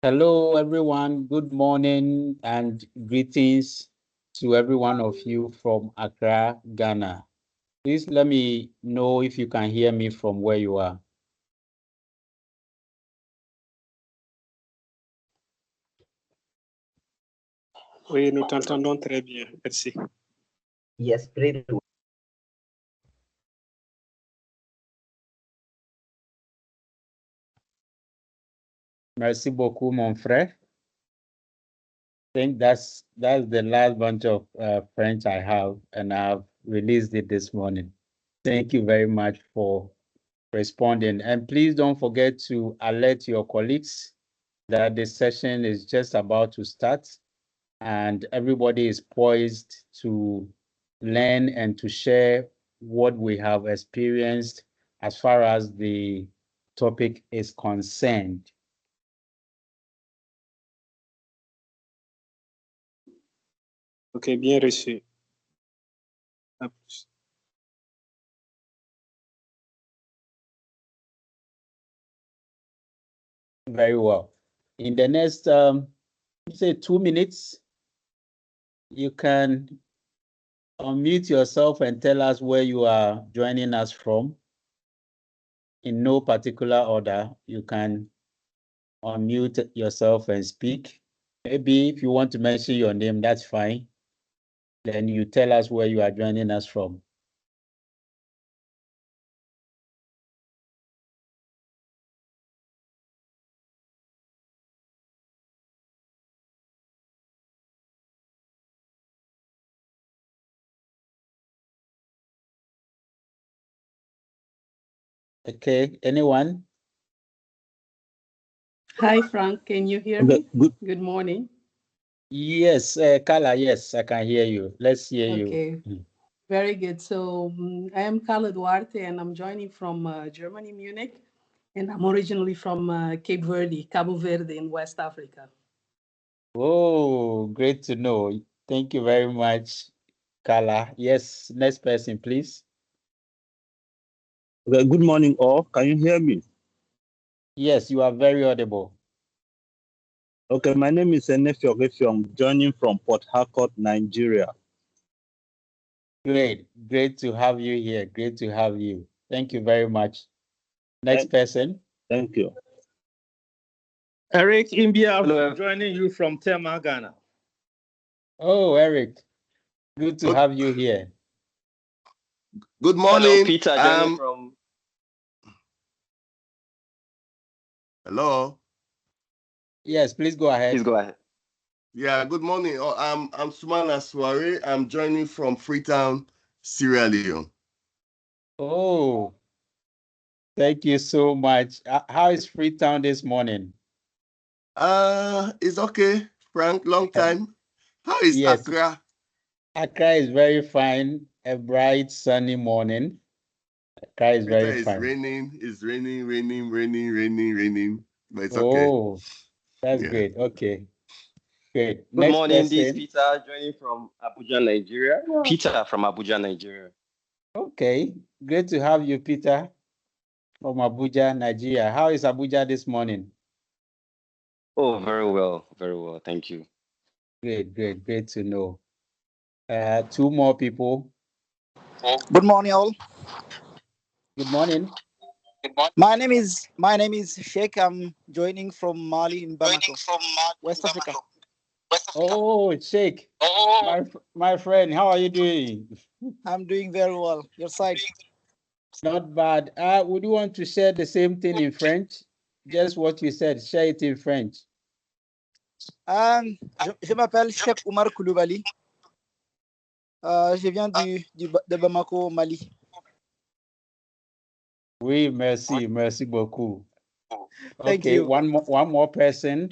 Hello, everyone. Good morning and greetings to every one of you from Accra, Ghana. Please let me know if you can hear me from where you are. Oui, nous t'entendons très bien. Merci. Yes, pretty well. Merci beaucoup, mon frère. I think that's the last bunch of French I have, and I've released it this morning. Thank you very much for responding. And please don't forget to alert your colleagues that the session is just about to start and everybody is poised to learn and to share what we have experienced as far as the topic is concerned. OK, bien reçu. À plus. Very well. In the next, say 2 minutes, you can unmute yourself and tell us where you are joining us from. In no particular order, you can unmute yourself and speak. Maybe if you want to mention your name, that's fine. Then you tell us where you are joining us from. Okay, anyone? Hi, Frank. Can you hear me? Good morning. Yes, Carla, yes, I can hear you. Let's hear you. Okay, very good. So I am Carla Duarte, and I'm joining from Germany, Munich, and I'm originally from Cape Verde, Cabo Verde in West Africa. Oh, great to know. Thank you very much, Carla. Yes, next person, please. Okay, good morning, all. Can you hear me? Yes, you are very audible. Okay, my name is Enefio Refio. I'm joining from Port Harcourt, Nigeria. Great to have you here. Great to have you. Thank you very much. Next person. Thank you. Eric Imbia, joining you from Tema, Ghana. Oh, Eric, good to have you here. Good morning. Hello, Peter, joining from. Hello. Yes, please go ahead. Please go ahead. Yeah, good morning. I'm Sumana Suare. I'm joining from Freetown, Sierra Leone. Oh, thank you so much. How is Freetown this morning? It's okay, Frank. Long time. How is Yes. Accra? Accra is very fine. A bright, sunny morning. Accra is very fine. It's raining. But it's okay. Oh, that's great. Okay. Great. Good Next morning, person. this is Peter, joining from Abuja, Nigeria. Peter from Abuja, Nigeria. Okay. Great to have you, Peter, from Abuja, Nigeria. How is Abuja this morning? Oh, very well. Very well. Thank you. Great to know. 2 more people. Good morning, all. Good morning. My name is Sheikh. I'm joining from Mali in Bamako, West Africa. Oh, Sheikh. My friend, how are you doing? I'm doing very well. Your side? Not bad. Would you want to share the same thing in French? Just what you said, share it in French. Je m'appelle Sheikh Oumar Koulibaly. Je viens de Bamako, Mali. Oui, merci beaucoup. Thank okay, you. one more person.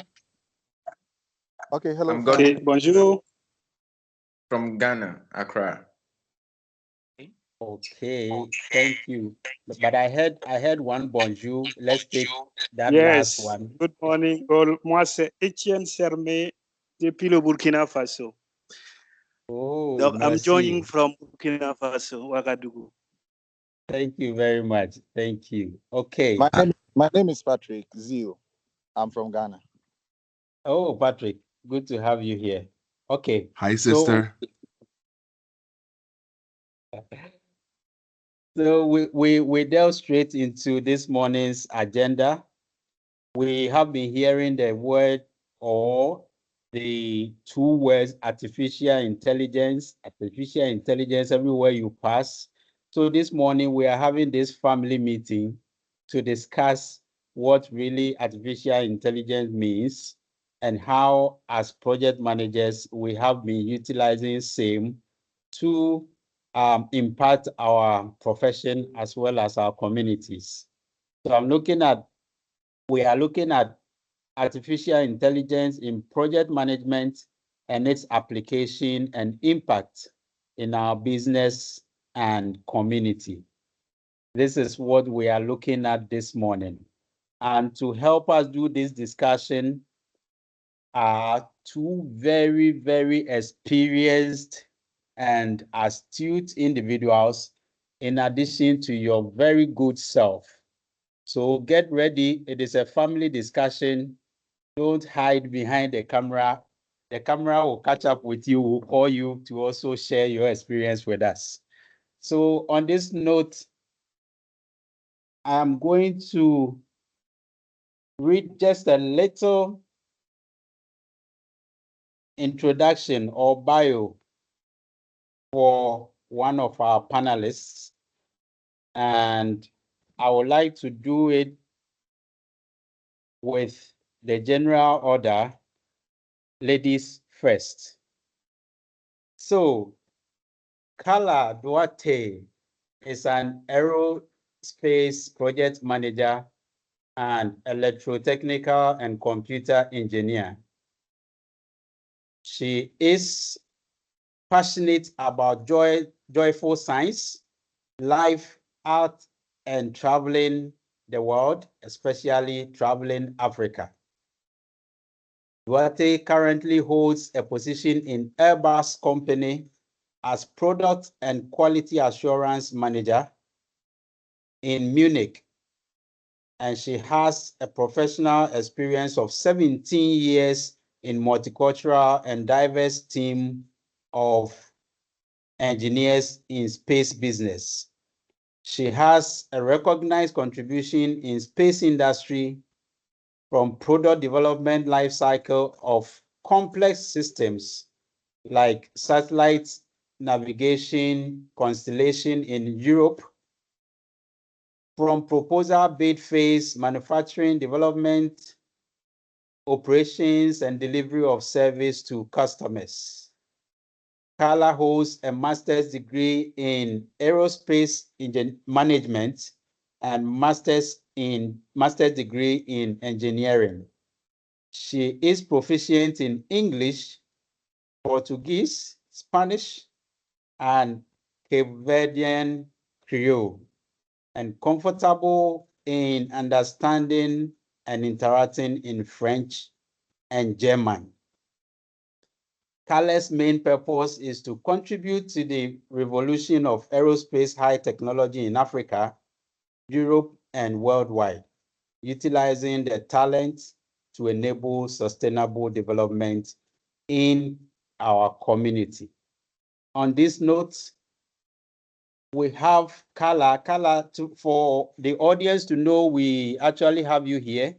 Okay, hello. Okay, bonjour. From Ghana, Accra. Okay, thank you. But I heard one bonjour. Let's take that Yes. last one. Good morning, all. Moi, c'est Etienne Sermé depuis le Burkina Faso. Oh, Donc, I'm merci. joining from Burkina Faso, Ouagadougou. Thank you very much. Thank you. Okay. My name is Patrick Zio. I'm from Ghana. Oh, Patrick, good to have you here. Okay. Hi, sister. So we delve straight into this morning's agenda. We have been hearing the word or the two words artificial intelligence everywhere you pass. So this morning we are having this family meeting to discuss what really artificial intelligence means and how as project managers we have been utilizing same to impact our profession as well as our communities. So we are looking at artificial intelligence in project management and its application and impact in our business and community. This is what we are looking at this morning. And to help us do this discussion are two very, very experienced and astute individuals, in addition to your very good self. So get ready. It is a family discussion. Don't hide behind the camera. The camera will catch up with you, will call you to also share your experience with us. So on this note, I'm going to read just a little introduction or bio for one of our panelists. And I would like to do it with the general order, ladies first. So Carla Duarte is an aerospace project manager and electrotechnical and computer engineer. She is passionate about joyful science, life, art, and traveling the world, especially traveling Africa. Duarte currently holds a position in Airbus company as product and quality assurance manager in Munich, and she has a professional experience of 17 years in multicultural and diverse team of engineers in space business. She has a recognized contribution in space industry from product development life cycle of complex systems like satellite navigation constellation in Europe, from proposal bid phase, manufacturing, development, operations, and delivery of service to customers. Carla holds a master's degree in aerospace management and master's degree in engineering. She is proficient in English, Portuguese, Spanish, and Cape Verdean Creole, and comfortable in understanding and interacting in French and German. Carla's main purpose is to contribute to the revolution of aerospace high technology in Africa, Europe, and worldwide, utilizing their talents to enable sustainable development in our community. On this note, we have Carla. Carla, for the audience to know we actually have you here,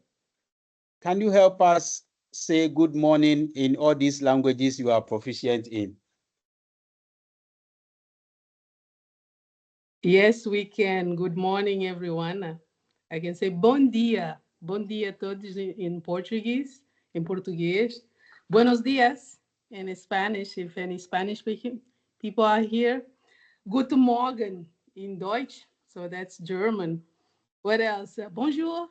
can you help us say good morning in all these languages you are proficient in? Yes, we can. Good morning, everyone. I can say bom dia. Bom dia a todos in Portuguese, in Portuguese. Buenos dias in Spanish, if any Spanish speaking people are here. Guten Morgen in Deutsch, so that's German. What else? Bonjour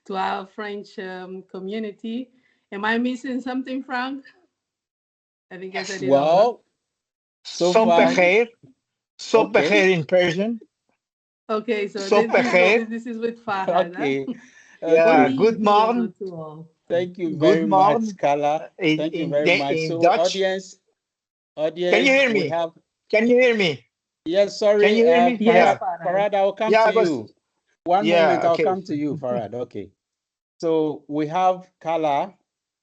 to our French community. Am I missing something, Frank? I think I said it all. Well, so far, Soppecher in Persian. Okay, so this is with Farhad. Okay. Yeah, good morning. To all. Thank you Good very morning. much, Carla. Thank you very much. In So, Dutch. audience, Can you hear me? Can you hear me? Yes, sorry. Can you hear me? Yes, Farhad, I'll come to you. One moment, I'll okay. come to you, Farhad. Okay. So we have Carla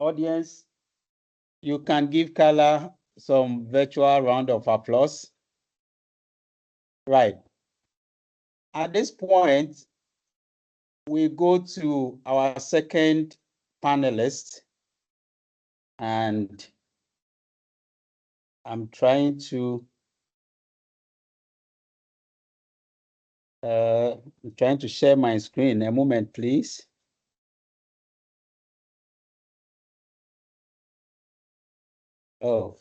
audience, you can give Carla some virtual round of applause. Right. At this point, we go to our second panelist, and I'm trying to share my screen. A moment, please. Oh,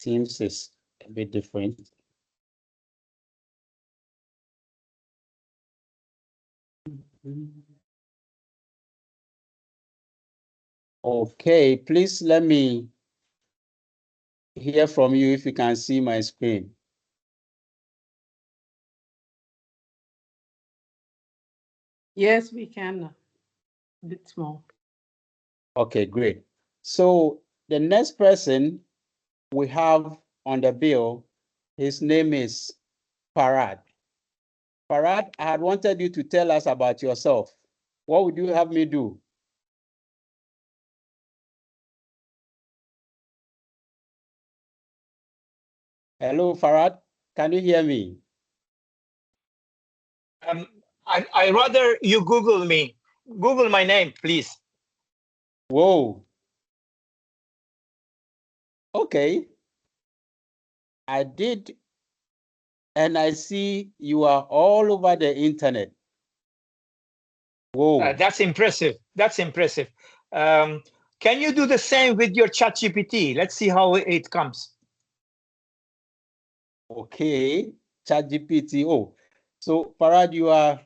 Teams is a bit different. Okay, please let me hear from you if you can see my screen. Yes, we can. A bit small. Okay, great. So the next person we have on the bill, his name is Farad. Farad, I had wanted you to tell us about yourself. What would you have me do? Hello, Farad. Can you hear me? I rather you Google me. Google my name, please. Whoa. Okay. I did, and I see you are all over the internet. Whoa. That's impressive. That's impressive. Can you do the same with your ChatGPT? Let's see how it comes. Okay, ChatGPT. Oh, so Farad, you are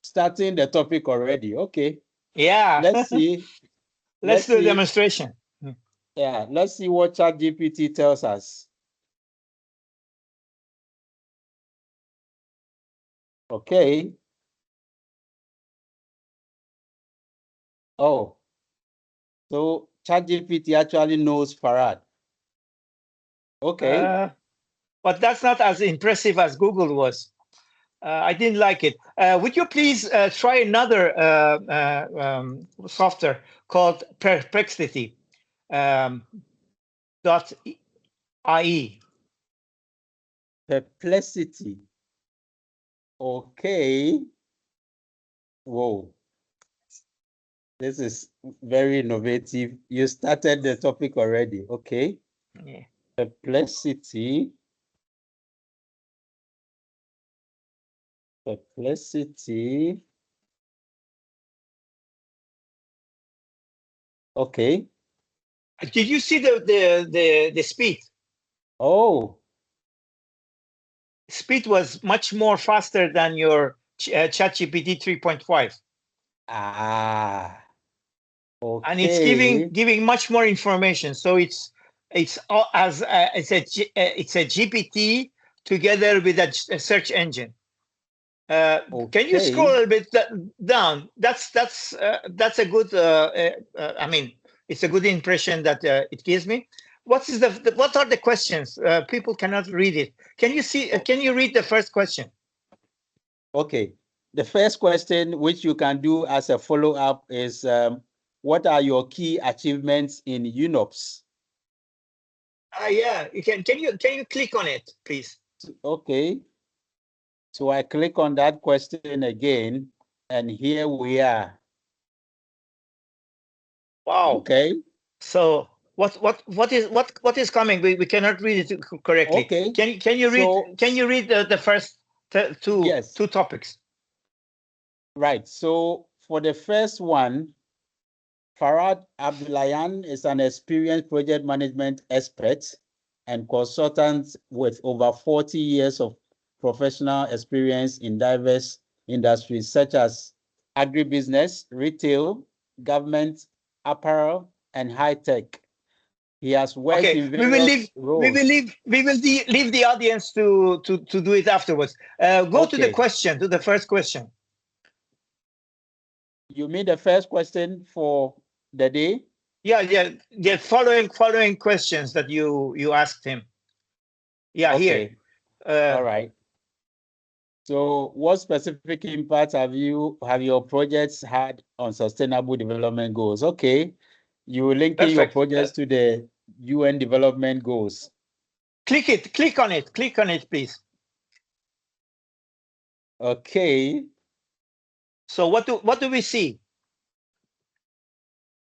starting the topic already. Okay. Yeah. Let's see. Let's do a demonstration. Yeah, let's see what ChatGPT tells us. Okay. Oh, so ChatGPT actually knows Farad. Okay. But that's not as impressive as Google was. I didn't like it. Would you please try another software called Perplexity .ie. Perplexity. Okay. Whoa. This is very innovative. You started the topic already. Okay. Yeah. Perplexity. Perplexity. Okay. Did you see the speed? Oh. Speed was much more faster than your ChatGPT 3.5. Ah. Okay. And it's giving much more information. So it's a GPT together with a search engine. Okay. Can you scroll a bit down? That's a good. I mean, it's a good impression that it gives me. What are the questions? People cannot read it. Can you see? Can you read the first question? Okay. The first question, which you can do as a follow-up, is what are your key achievements in UNOPS? Yeah. Can you click on it, please? Okay. So I click on that question again, and here we are. Wow. Okay. So what is coming? We cannot read it correctly. Okay. Can you read the first two topics? Right. So for the first one, Farad Abdullayan is an experienced project management expert and consultant with over 40 years of professional experience in diverse industries such as agribusiness, retail, government, apparel, and high tech. He has worked in various roles. We will leave the audience to do it afterwards. Go to the question, to the first question. You mean the first question for the day? Yeah. Following questions that you asked him. Yeah, okay. Here. All right. So what specific impact have your projects had on sustainable development goals? Okay. You will link in your Perfect. projects to the UN development goals. Click on it, please. Okay. So what do we see?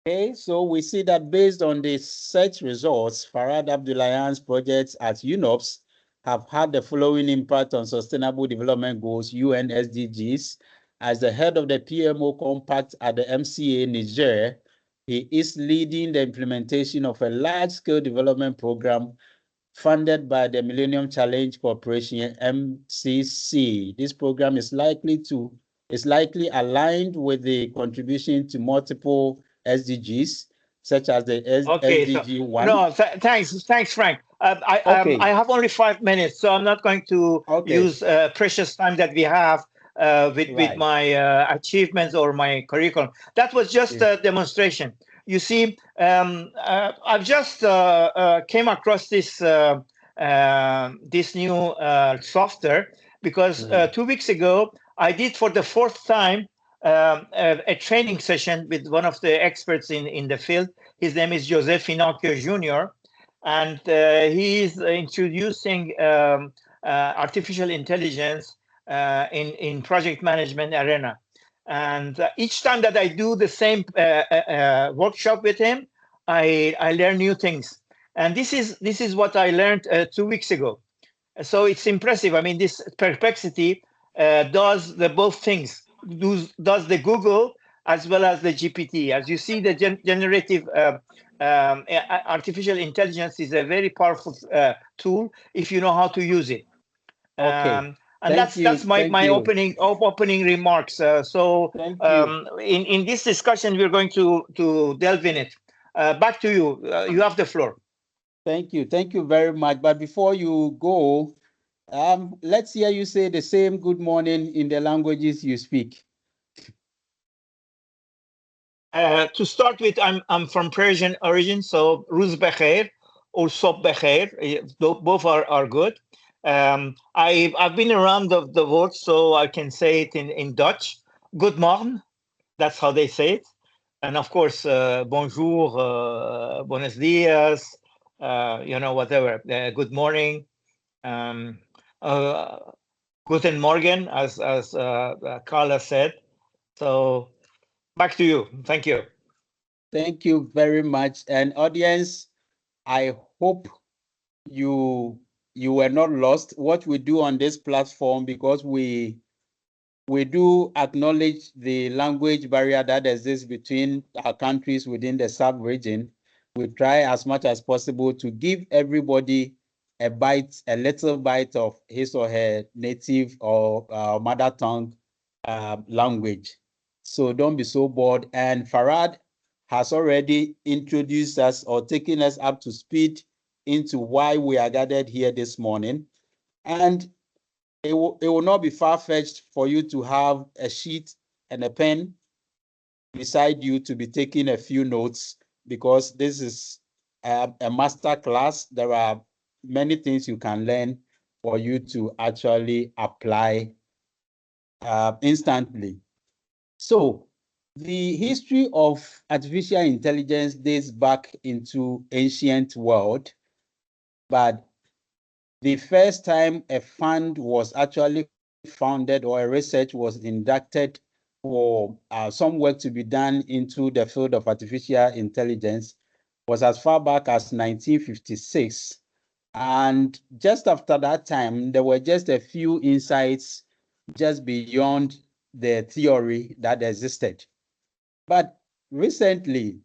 Okay, so we see that based on the search results, Farad Abdullahian's projects at UNOPS have had the following impact on Sustainable Development Goals, UN SDGs. As the head of the PMO Compact at the MCA Niger, he is leading the implementation of a large-scale development program funded by the Millennium Challenge Corporation, MCC. This program is likely aligned with the contribution to multiple SDGs, such as the SDG 1. No, thanks, Frank. I have only 5 minutes, so I'm not going to use precious time that we have with my achievements or my curriculum. That was just a demonstration. You see, I've just came across this new software because 2 weeks ago I did for the 4th time a training session with one of the experts in the field. His name is Joseph Finocchio Jr., and he's introducing artificial intelligence in project management arena. And each time that I do the same workshop with him, I learn new things. And this is what I learned 2 weeks ago. So it's impressive. I mean, this Perplexity does the both things. Does the Google as well as the GPT. As you see, the generative artificial intelligence is a very powerful tool if you know how to use it. And that's my opening remarks. In this discussion, we're going to delve in it. Back to you. You have the floor. Thank you very much. But before you go, let's hear you say the same good morning in the languages you speak. To start with, I'm from Persian origin, so Ruz Bekhair or Sob Bekhair, both are good. I've been around the world, so I can say it in Dutch. Good morning, that's how they say it. And of course, bonjour, buenos dias, whatever. Good morning, guten Morgen, as Carla said. So back to you. Thank you. Thank you very much. And audience, I hope you were not lost. What we do on this platform, because we do acknowledge the language barrier that exists between our countries within the sub-region. We try as much as possible to give everybody a little bite of his or her native or mother tongue language. So don't be so bored. And Farad has already introduced us or taken us up to speed into why we are gathered here this morning. And it will not be far-fetched for you to have a sheet and a pen beside you to be taking a few notes, because this is a master class. There are many things you can learn for you to actually apply instantly. So the history of artificial intelligence dates back into ancient world, but the first time a fund was actually founded or a research was inducted for some work to be done into the field of artificial intelligence was as far back as 1956. And just after that time, there were just a few insights just beyond the theory that existed. But recently,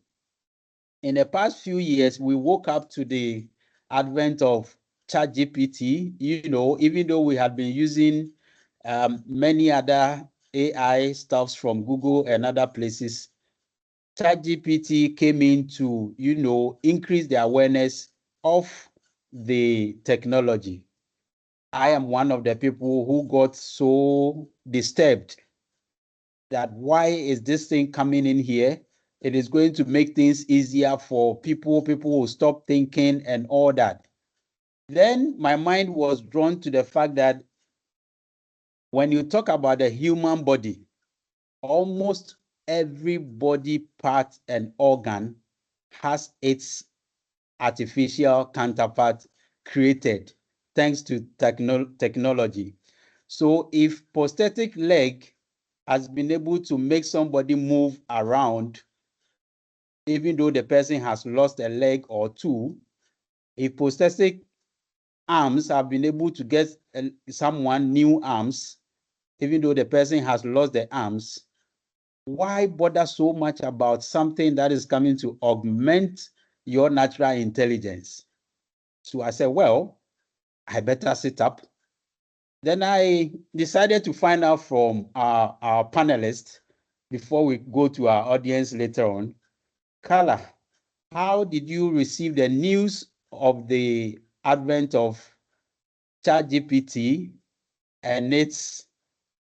in the past few years, we woke up to the advent of ChatGPT. Even though we had been using many other AI stuffs from Google and other places, ChatGPT came in to, increase the awareness of the technology. I am one of the people who got so disturbed that why is this thing coming in here? It is going to make things easier for people. People will stop thinking and all that. Then my mind was drawn to the fact that when you talk about the human body, almost every body part and organ has its artificial counterpart created thanks to technology. So if prosthetic leg has been able to make somebody move around, even though the person has lost a leg or two, if prosthetic arms have been able to get someone new arms, even though the person has lost the arms, why bother so much about something that is coming to augment your natural intelligence? So I said, well, I better sit up. Then I decided to find out from our panelists before we go to our audience later on. Carla, how did you receive the news of the advent of ChatGPT and its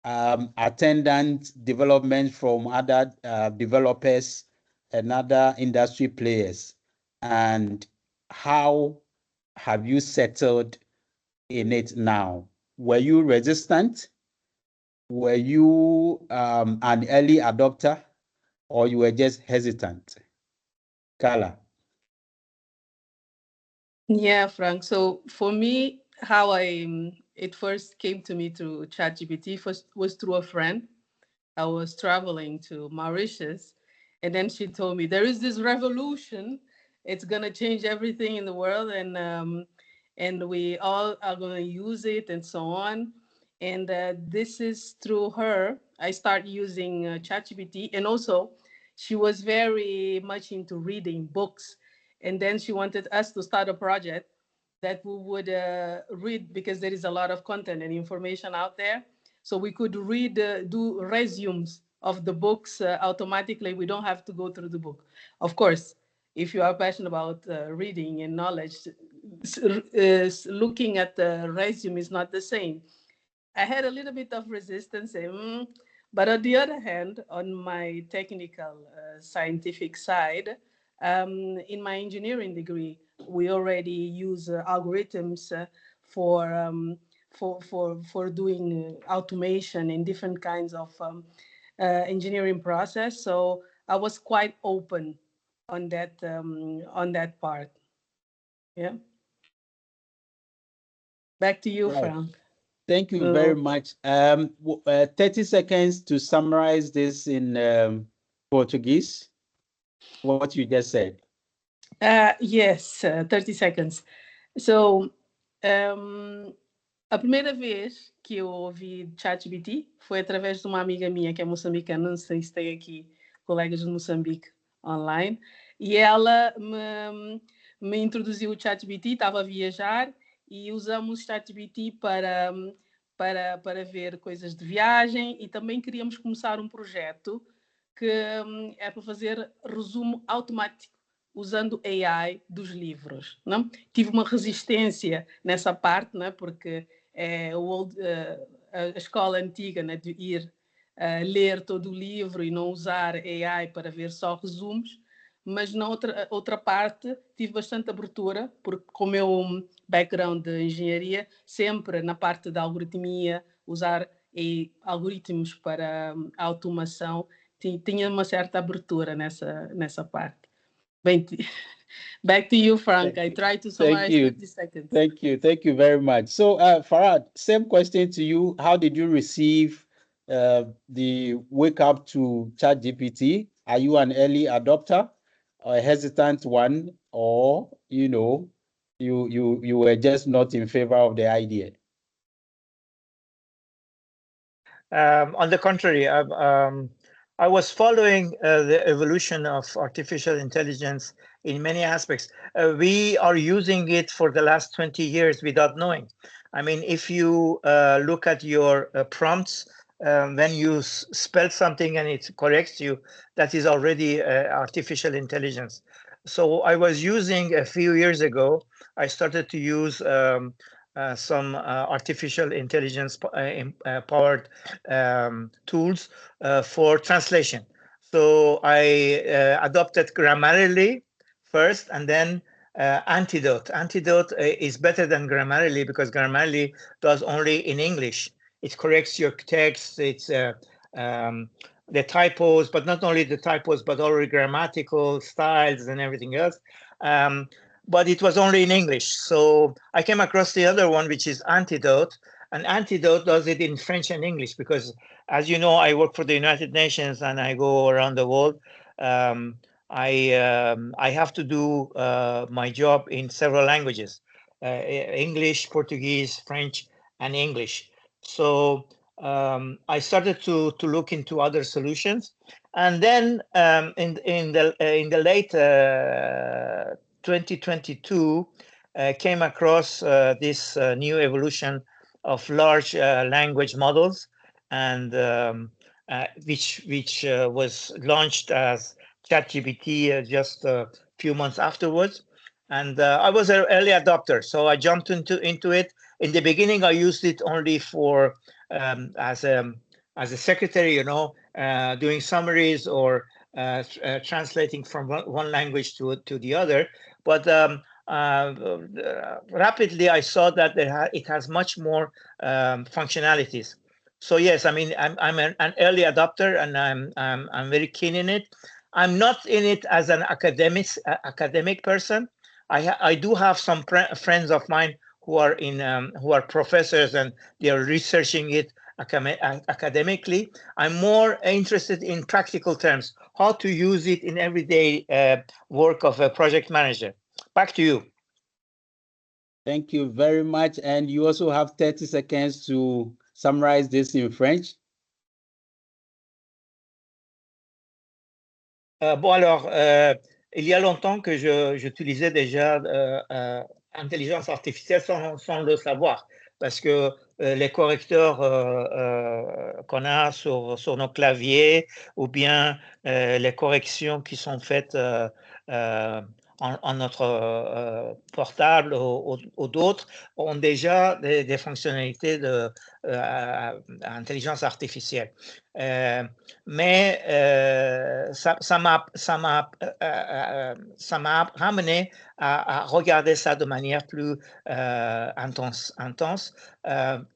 attendant development from other developers and other industry players? And how have you settled in it now? Were you resistant? Were you an early adopter, or you were just hesitant? Carla. Yeah, Frank. So for me, how it first came to me through ChatGPT was through a friend. I was traveling to Mauritius, and then she told me there is this revolution. It's gonna change everything in the world, and we all are gonna use it, and so on. And this is through her. I start using ChatGPT, and also she was very much into reading books, and then she wanted us to start a project that we would read, because there is a lot of content and information out there. So we could read, do resumes of the books automatically. We don't have to go through the book. Of course, if you are passionate about reading and knowledge, looking at the resume is not the same. I had a little bit of resistance, but on the other hand, on my technical, scientific side, in my engineering degree, we already use algorithms for doing automation in different kinds of engineering process. So I was quite open on that part. Yeah. Back to you, Right. Frank. Thank you very much. 30 seconds to summarize this in Portuguese, what you just said. Yes, 30 seconds. So, a primeira vez que eu ouvi ChatGPT foi através de uma amiga minha que é moçambicana, não sei se tem aqui colegas de Moçambique online, e ela me introduziu o ChatGPT, estava a viajar e usamos o ChatGPT para ver coisas de viagem, e também queríamos começar um projeto que é para fazer resumo automático usando AI dos livros. Não? Tive uma resistência nessa parte, não é? Porque é a escola antiga, né, de ir ler todo o livro e não usar AI para ver só resumos, mas na outra parte tive bastante abertura, porque com o meu background de engenharia, sempre na parte da algoritmia, usar algoritmos para automação, tinha uma certa abertura nessa parte. Back to you, Frank. I try to summarize 30 seconds. Thank you very much. So, Farad, same question to you. How did you receive the wake up to ChatGPT? Are you an early adopter, or a hesitant one, or you were just not in favor of the idea? On the contrary, I was following the evolution of artificial intelligence in many aspects. We are using it for the last 20 years without knowing. I mean, if you look at your prompts, when you spell something and it corrects you, that is already artificial intelligence. So I was using a few years ago, I started to use some artificial intelligence powered tools for translation. So I adopted Grammarly first, and then Antidote. Antidote is better than Grammarly because Grammarly does only in English. It corrects your text. It's the typos, but not only the typos, but all the grammatical styles and everything else. But it was only in English. So I came across the other one, which is Antidote. And Antidote does it in French and English because, as you know, I work for the United Nations and I go around the world. I have to do my job in several languages, English, Portuguese, French, and English. So I started to look into other solutions. And then in the late 2022, came across this new evolution of large language models, and which was launched as ChatGPT just a few months afterwards. And I was an early adopter, so I jumped into it. In the beginning, I used it only for as a secretary, you know, doing summaries or translating from one language to the other. But rapidly, I saw that it has much more functionalities. So yes, I mean, I'm an early adopter, and I'm very keen in it. I'm not in it as an academic person. I do have some friends of mine who are professors and they are researching it academically. I'm more interested in practical terms, how to use it in everyday work of a project manager. Back to you. Thank you very much. And you also have 30 seconds to summarize this in French. Bon, alors, il y a longtemps que j'utilisais déjà intelligence artificielle sans le savoir, parce que les correcteurs qu'on a sur nos claviers, ou bien les corrections qui sont faites en notre portable ou d'autres, ont déjà des fonctionnalités d'intelligence artificielle. Mais ça m'a ramené à regarder ça de manière plus intense.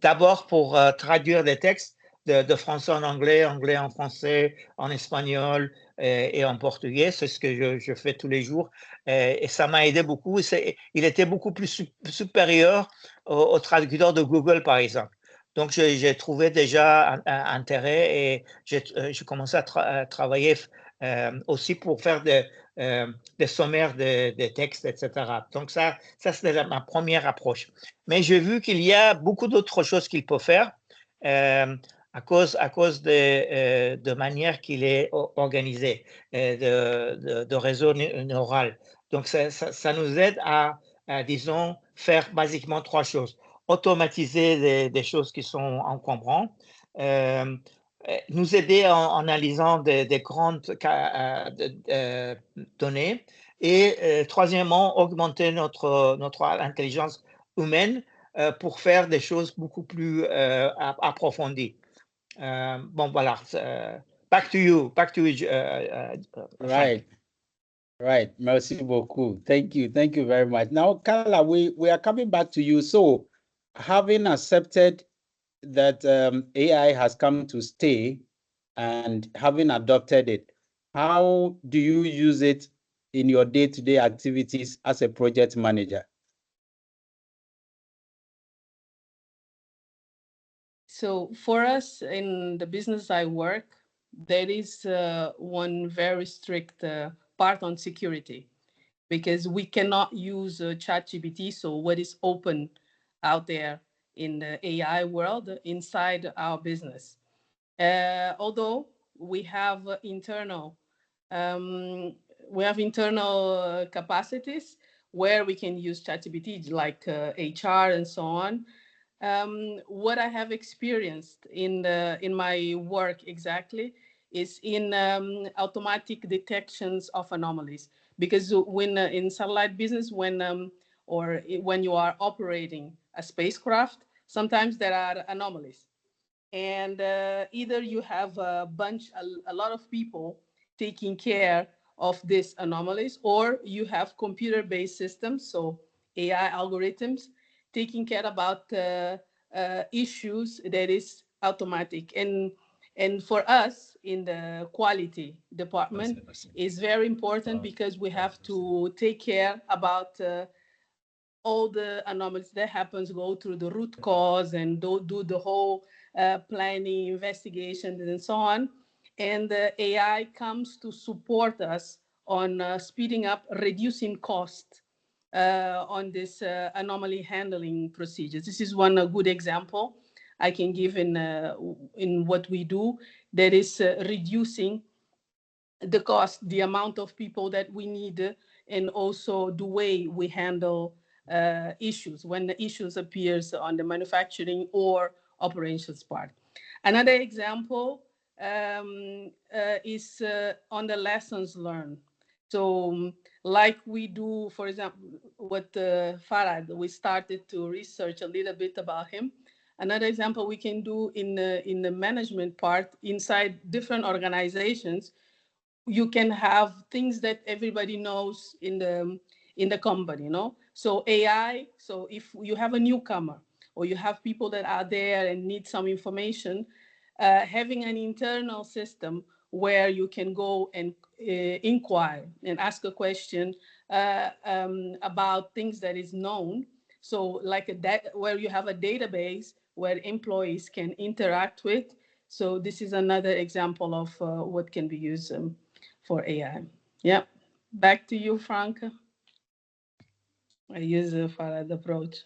D'abord pour traduire des textes de français en anglais, anglais en français, en espagnol et en portugais. C'est ce que je fais tous les jours. Et ça m'a aidé beaucoup. Il était beaucoup plus supérieur au traducteur de Google, par exemple. Donc, j'ai trouvé déjà un intérêt et j'ai commencé à travailler aussi pour faire des sommaires des textes, etc. Donc, ça c'est ma première approche. Mais j'ai vu qu'il y a beaucoup d'autres choses qu'il peut faire à cause de manière qu'il est organisé, de réseau neural. Donc, ça nous aide à, disons, faire basiquement trois choses. Automatiser des choses qui sont encombrantes, nous aider en analysant des grandes données et troisièmement, augmenter notre intelligence humaine pour faire des choses beaucoup plus approfondies. Bon, voilà. Back to you, Frank. Right. Merci beaucoup. Thank you very much. Now, Carla, we are coming back to you. So, having accepted that AI has come to stay and having adopted it, how do you use it in your day-to-day activities as a project manager? So for us in the business I work, there is one very strict part on security, because we cannot use ChatGPT, so what is open out there in the AI world inside our business. Although we have internal capacities where we can use ChatGPT, like HR and so on. What I have experienced in my work exactly is in automatic detections of anomalies. Because when in satellite business, when you are operating a spacecraft, sometimes there are anomalies, and either you have a lot of people taking care of these anomalies, or you have computer-based systems, so AI algorithms, taking care about issues that is automatic. And And for us in the quality department, is very important because we have to take care about all the anomalies that happens, go through the root cause and do the whole planning, investigation, and so on. And the AI comes to support us on speeding up, reducing cost on this anomaly handling procedures. This is one good example I can give in what we do, that is reducing the cost, the amount of people that we need, and also the way we handle issues when the issues appears on the manufacturing or operations part. Another example is on the lessons learned. So like we do, for example, with Farad, we started to research a little bit about him. Another example we can do in the management part inside different organizations, you can have things that everybody knows in the company, So AI, so if you have a newcomer or you have people that are there and need some information, having an internal system where you can go and inquire and ask a question about things that is known. So like where you have a database where employees can interact with. So this is another example of what can be used for AI. Yeah, back to you, Frank. I use the Farad approach.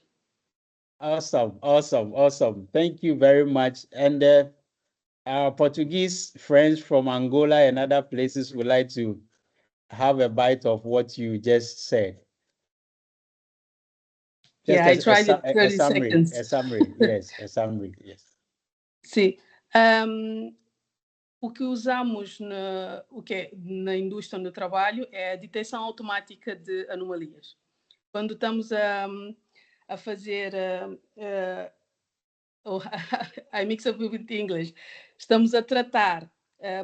Awesome. Thank you very much. And our Portuguese friends from Angola and other places would like to have a bite of what you just said. Just I tried it 30 seconds. A summary, yes. Sim. O que usamos na indústria do trabalho é a detecção automática de anomalias. Quando estamos a fazer I mix up with English. Estamos a tratar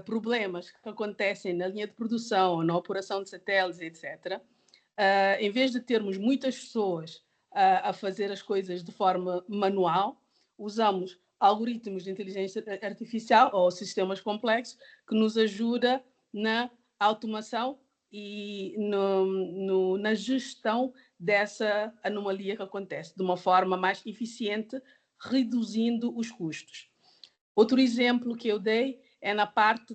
problemas que acontecem na linha de produção, na operação de satélites, etc. Em vez de termos muitas pessoas a fazer as coisas de forma manual, usamos algoritmos de inteligência artificial ou sistemas complexos que nos ajuda na automação e na gestão dessa anomalia que acontece de uma forma mais eficiente, reduzindo os custos. Outro exemplo que eu dei é na parte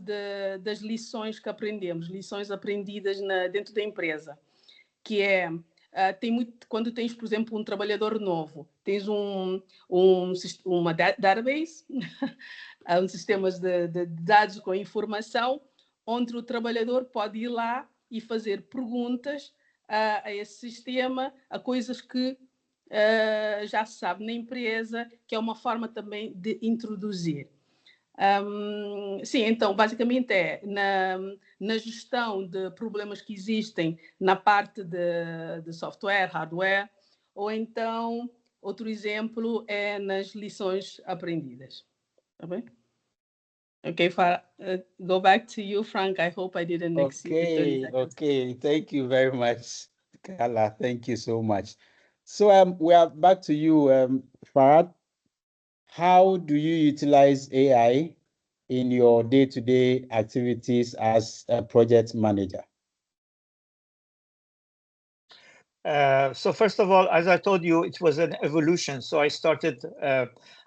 das lições que aprendemos, lições aprendidas dentro da empresa, que é quando tens, por exemplo, um trabalhador novo, tens uma database, um sistema de dados com informação, onde o trabalhador pode ir lá e fazer perguntas a esse sistema, a coisas que já se sabe na empresa, que é uma forma também de introduzir. Sim, então, basicamente é na gestão de problemas que existem na parte de software, hardware, ou então, outro exemplo é nas lições aprendidas. Tá bem? Okay, go back to you, Frank. I hope I didn't exceed. Okay. Thank you very much, Carla. Thank you so much. So we are back to you, Farad. How do you utilize AI in your day-to-day activities as a project manager? So first of all, as I told you, it was an evolution. So I started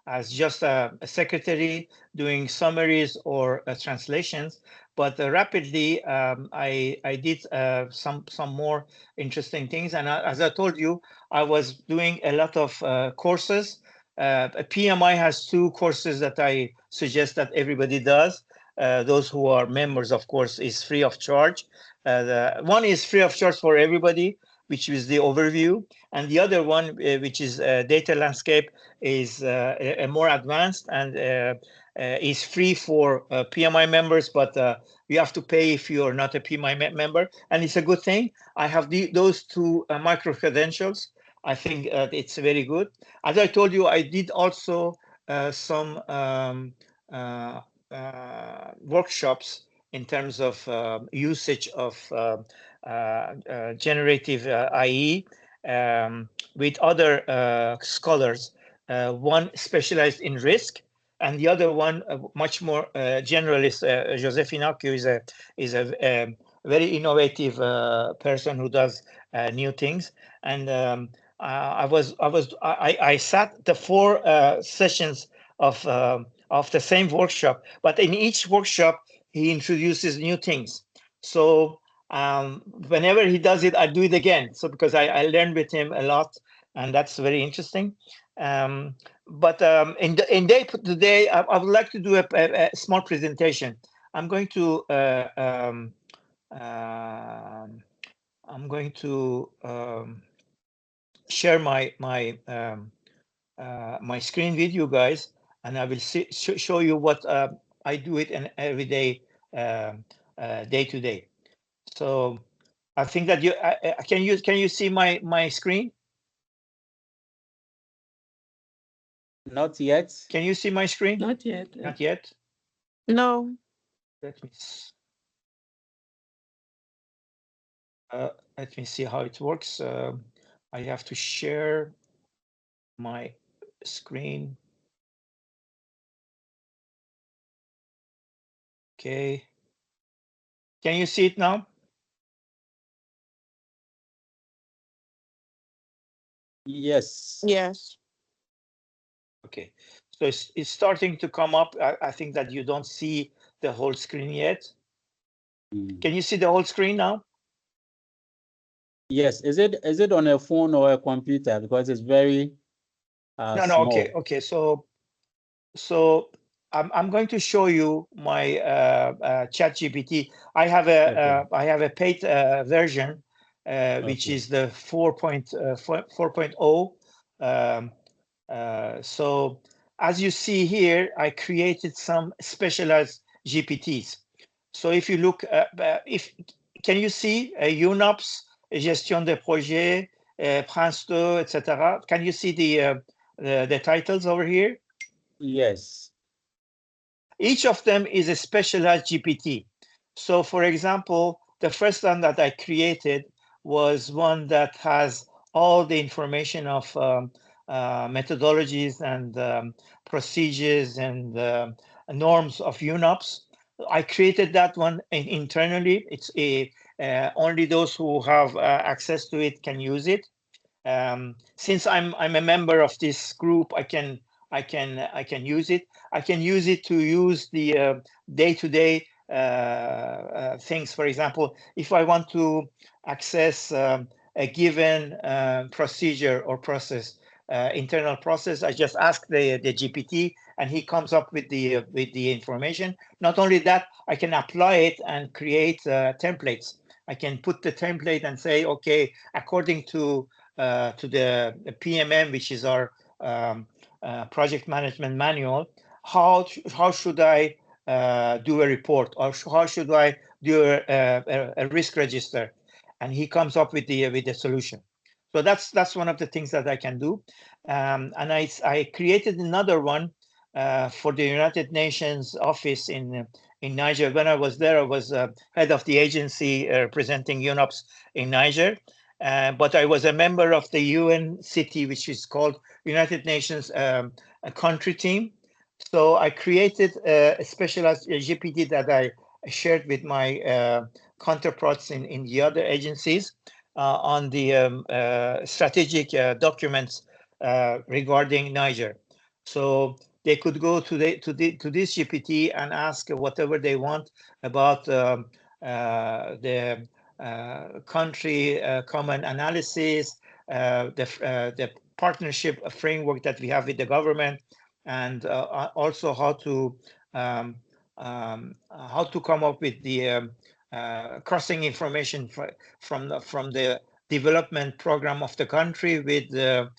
as just a secretary doing summaries or translations, but rapidly I did some more interesting things. And as I told you, I was doing a lot of courses. PMI has 2 courses that I suggest that everybody does. Those who are members, of course, is free of charge. One is free of charge for everybody, which is the overview, and the other one, which is data landscape, is a more advanced and is free for PMI members, but you have to pay if you are not a PMI member, and it's a good thing. I have those 2 micro credentials. I think it's very good. As I told you, I did also some workshops in terms of usage of generative AI with other scholars, one specialized in risk, and the other one, much more generalist, Joseph Inacio is a very innovative person who does new things. And I sat the 4 sessions of the same workshop, but in each workshop he introduces new things. So whenever he does it, I do it again. So because I learned with him a lot, and that's very interesting. But in day today, I would like to do a small presentation. I'm going to share my screen with you guys, and I will show you what I do it in every day, day to day. So I think that you can you see my screen? Not yet. Can you see my screen? Not yet. Not yet. No. Let me see how it works. I have to share my screen. Okay. Can you see it now? Yes. Yes. Okay. So it's starting to come up. I think that you don't see the whole screen yet. Can you see the whole screen now? Yes. Is it on a phone or a computer? Because it's very No. small. Okay. So I'm going to show you my ChatGPT. I have a paid version, which is the 4.0. So as you see here, I created some specialized GPTs. So if you look, can you see UNOPS, gestion de projet, Prince 2, etc. Can you see the titles over here? Yes. Each of them is a specialized GPT. So for example, the first one that I created was one that has all the information of methodologies and procedures and norms of UNOPS. I created that one internally. It's only those who have access to it can use it. Since I'm a member of this group, I can use it. I can use it to use the day-to-day things. For example, if I want to access a given procedure or process, internal process, I just ask the GPT, and he comes up with the information. Not only that, I can apply it and create templates. I can put the template and say, okay, according to the PMM, which is our project management manual, how should I do a report, or how should I do a risk register? And he comes up with the solution. So that's one of the things that I can do. And I created another one for the United Nations office in Niger. When I was there, I was head of the agency representing UNOPS in Niger. But I was a member of the UN city, which is called United Nations a country team. So I created a specialized GPT that I shared with my counterparts in the other agencies on the strategic documents regarding Niger. So they could go to this GPT and ask whatever they want about the country common analysis, the partnership framework that we have with the government, and also how to come up with the crossing information from the development program of the country with the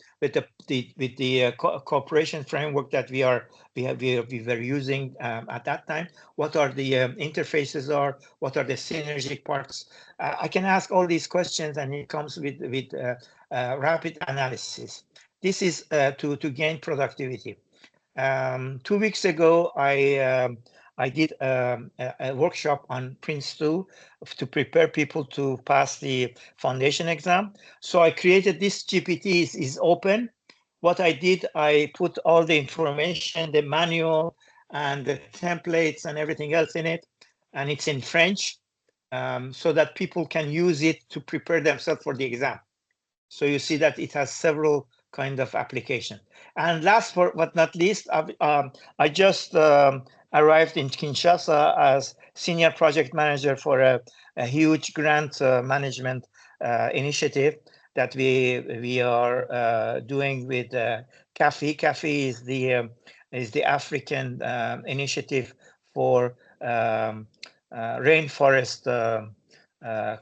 cooperation framework that we were using at that time. What are the interfaces are? What are the synergistic parts? I can ask all these questions, and it comes with rapid analysis. This is to gain productivity. 2 weeks ago, I did a workshop on Prince2 to prepare people to pass the foundation exam. So I created this GPT is open. what I did, I put all the information, the manual and the templates and everything else in it, and it's in French, so that people can use it to prepare themselves for the exam. So you see that it has several kind of application. And last but not least, I just arrived in Kinshasa as senior project manager for a huge grant management initiative that we are doing with CAFI. CAFI is the African initiative for rainforest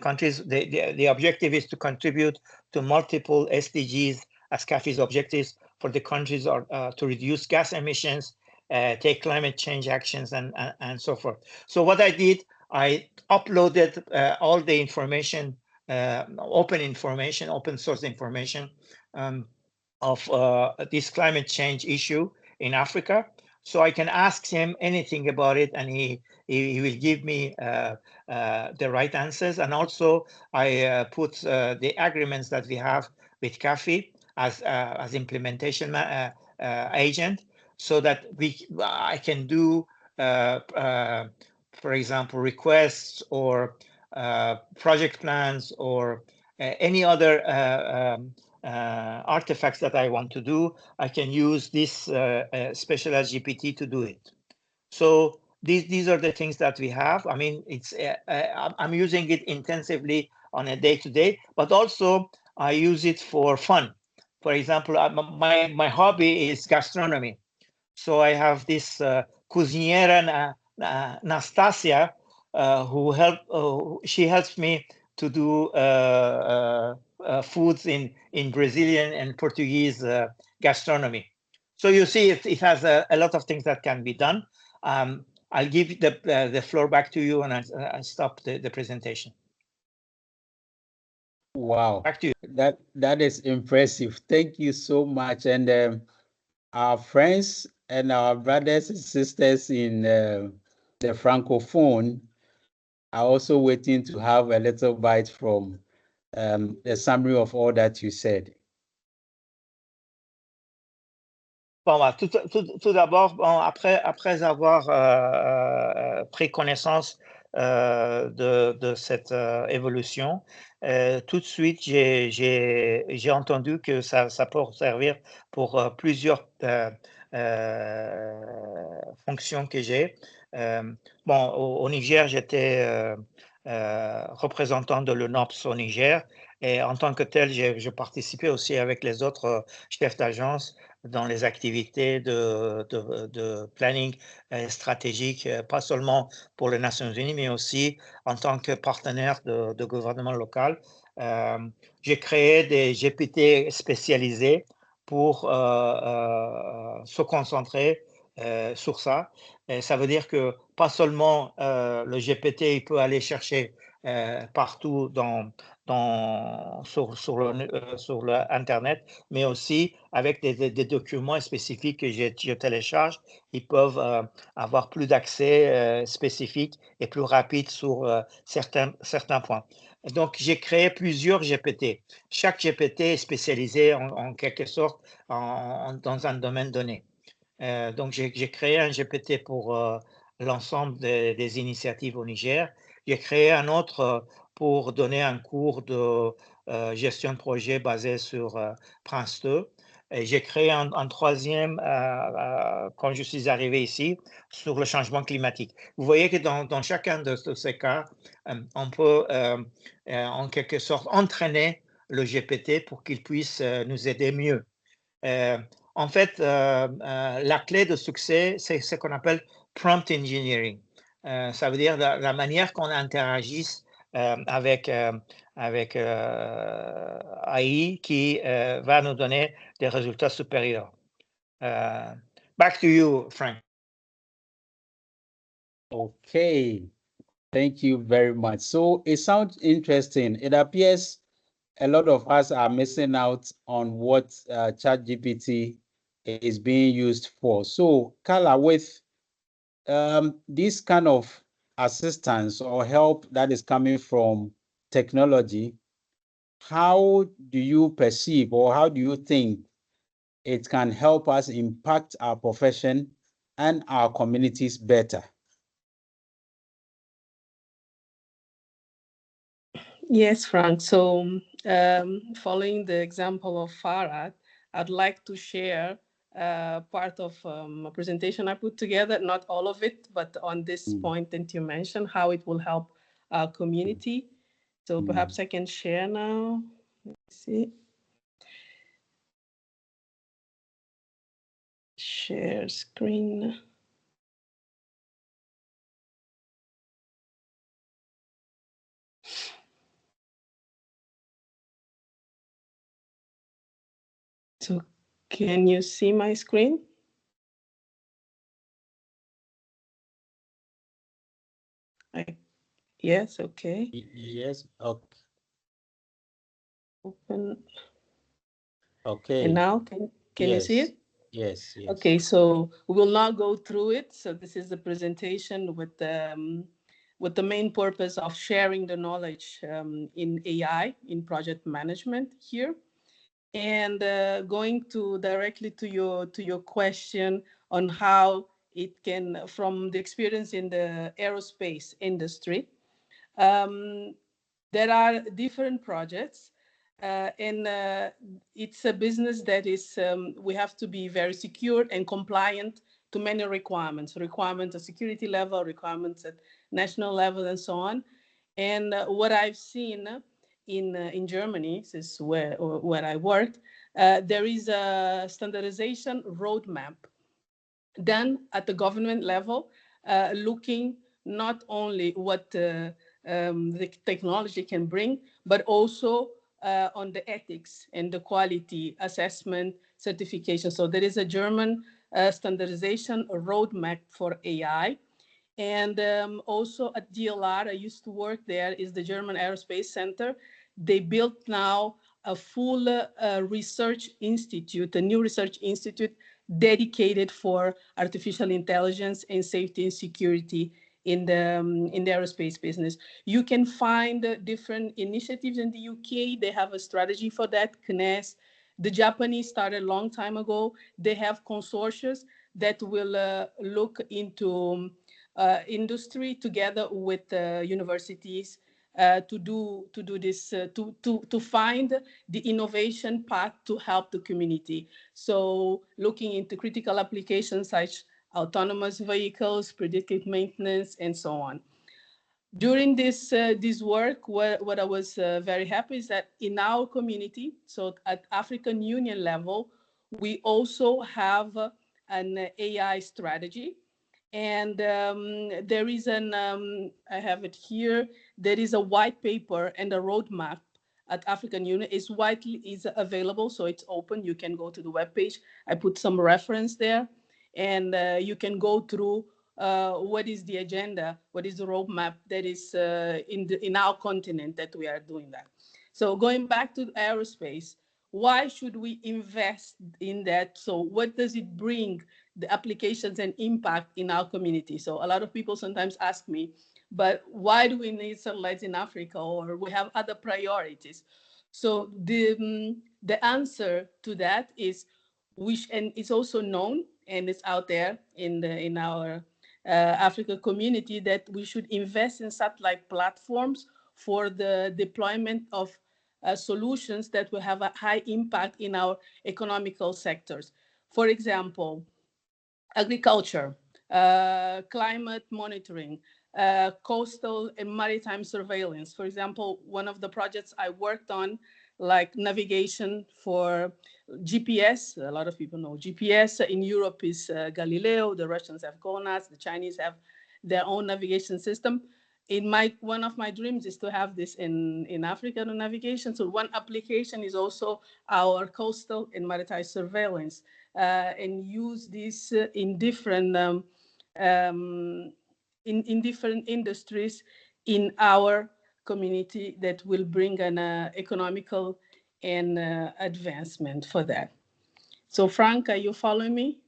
countries. The objective is to contribute to multiple SDGs as CAFI's objectives for the countries are to reduce gas emissions, take climate change actions, and so forth. So what I did, I uploaded all the information, open source information of this climate change issue in Africa. So I can ask him anything about it, and he will give me the right answers. And also, I put the agreements that we have with CAFI as implementation agent, so that I can do, for example, requests or project plans or any other artifacts that I want to do. I can use this specialized GPT to do it. So these are the things that we have. I mean, it's I'm using it intensively on a day-to-day, but also I use it for fun. For example, my hobby is gastronomy. So I have this cuisiniera Nastasia she helps me to do foods in Brazilian and Portuguese gastronomy. So you see, it has a lot of things that can be done. I'll give the floor back to you, and I'll stop the presentation. Wow, back to you. That is impressive. Thank you so much. And our friends and our brothers and sisters in the Francophone are also waiting to have a little bite from the summary of all that you said. Bon, bah, tout d'abord, bon, après avoir pris connaissance de cette évolution, tout de suite, j'ai entendu que ça peut servir pour plusieurs fonctions que j'ai. Bon, au Niger, j'étais représentant de l'UNOPS au Niger, et en tant que tel, je participais aussi avec les autres chefs d'agence dans les activités de planning stratégique, pas seulement pour les Nations Unies, mais aussi en tant que partenaire de gouvernement local. J'ai créé des GPT spécialisés pour se concentrer sur ça. Et ça veut dire que pas seulement le GPT, il peut aller chercher partout sur le Internet, mais aussi avec des documents spécifiques que je télécharge, ils peuvent avoir plus d'accès spécifique et plus rapide sur certains points. Donc, j'ai créé plusieurs GPT. Chaque GPT est spécialisé en quelque sorte dans un domaine donné. Donc, j'ai créé un GPT pour l'ensemble des initiatives au Niger. J'ai créé un autre pour donner un cours de gestion de projet basé sur Prince 2. Et j'ai créé un troisième quand je suis arrivé ici sur le changement climatique. Vous voyez que dans chacun de ces cas, on peut en quelque sorte entraîner le GPT pour qu'il puisse nous aider mieux. En fait, la clé de succès, c'est ce qu'on appelle prompt engineering. Ça veut dire la manière qu'on interagisse avec AI qui va nous donner des résultats supérieurs. Back to you, Frank. Okay, thank you very much. So it sounds interesting. It appears a lot of us are missing out on what ChatGPT is being used for. So, Carla, with this kind of assistance or help that is coming from technology, how do you perceive or how do you think it can help us impact our profession and our communities better. Yes, Frank. So following the example of Farad, I'd like to share part of a presentation I put together, not all of it, but on this point that you mentioned, how it will help our community. So perhaps I can share now. Let's see. Share screen. So can you see my screen? Yes, okay. Yes, okay. Open. Okay. And now, can you see it? Yes, yes. Okay, so we will not go through it. So this is the presentation with the main purpose of sharing the knowledge in AI, in project management here. And going directly to your question on how it can, from the experience in the aerospace industry, there are different projects, and it's a business that is, we have to be very secure and compliant to many requirements at security level, requirements at national level, and so on. And what I've seen in Germany, this is where I worked, there is a standardization roadmap done at the government level, looking not only what the technology can bring, but also on the ethics and the quality assessment certification. So there is a German standardization roadmap for AI. And also at DLR, I used to work there, is the German Aerospace Center. They built now a full research institute, a new research institute dedicated for artificial intelligence and safety and security in the aerospace business. You can find different initiatives in the UK. They have a strategy for that, CNES. The Japanese started a long time ago. They have consortia that will look into industry together with universities to do this, to find the innovation path to help the community. So looking into critical applications such autonomous vehicles, predictive maintenance, and so on. During this work, what I was very happy is that in our community, so at African Union level, we also have an AI strategy. And there is I have it here, there is a white paper and a roadmap at African Union. Is available, so it's open. You can go to the webpage. I put some reference there, and you can go through what is the agenda, what is the roadmap that is in our continent that we are doing that. So going back to aerospace, why should we invest in that? So what does it bring, the applications and impact in our community? So a lot of people sometimes ask me, but why do we need satellites in Africa, or we have other priorities? So the answer to that is, and it's also known and it's out there in our Africa community, that we should invest in satellite platforms for the deployment of solutions that will have a high impact in our economical sectors. For example, agriculture, climate monitoring, coastal and maritime surveillance. For example, one of the projects I worked on, like navigation for GPS, a lot of people know GPS. In Europe is Galileo, the Russians have GLONASS, the Chinese have their own navigation system. One of my dreams is to have this in Africa, the navigation. So one application is also our coastal and maritime surveillance, and use this in different in different industries in our community that will bring an economical and advancement for that. So Frank, are you following me?